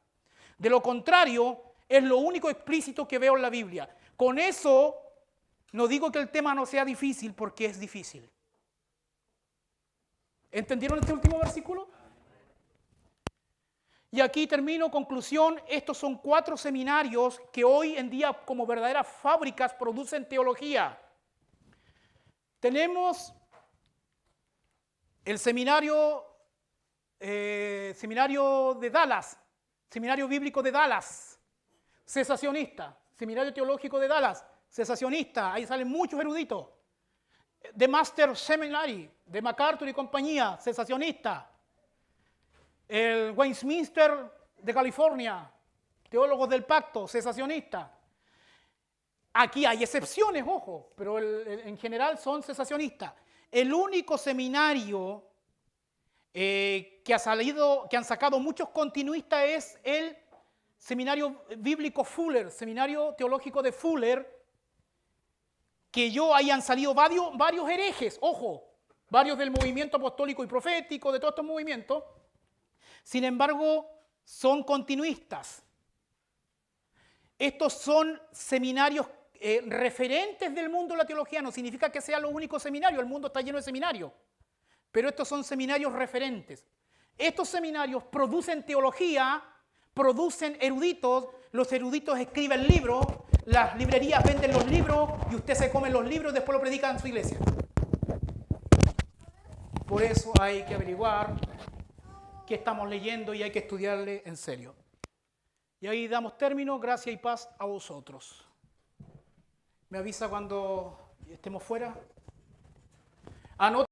De lo contrario, es lo único explícito que veo en la Biblia. Con eso, no digo que el tema no sea difícil, porque es difícil. ¿Entendieron este último versículo? Y aquí termino, conclusión, estos son 4 seminarios que hoy en día como verdaderas fábricas producen teología. Tenemos el seminario de Dallas, Seminario Bíblico de Dallas, cesacionista, Seminario Teológico de Dallas, cesacionista, ahí salen muchos eruditos. The Master Seminary, de MacArthur y compañía, cesacionista. El Westminster de California, Teólogos del Pacto, cesacionista. Aquí hay excepciones, ojo, pero en general son cesacionistas. El único seminario que han sacado muchos continuistas es el Seminario Bíblico Fuller, Seminario Teológico de Fuller, que ahí han salido varios herejes, ojo, varios del movimiento apostólico y profético, de todos estos movimientos. Sin embargo, son continuistas. Estos son seminarios referentes del mundo de la teología. No significa que sea lo único seminario, el mundo está lleno de seminarios. Pero estos son seminarios referentes. Estos seminarios producen teología, producen eruditos, los eruditos escriben libros, las librerías venden los libros y usted se come los libros y después lo predica en su iglesia. Por eso hay que averiguar qué estamos leyendo y hay que estudiarle en serio. Y ahí damos término, gracia y paz a vosotros. ¿Me avisa cuando estemos fuera? Anota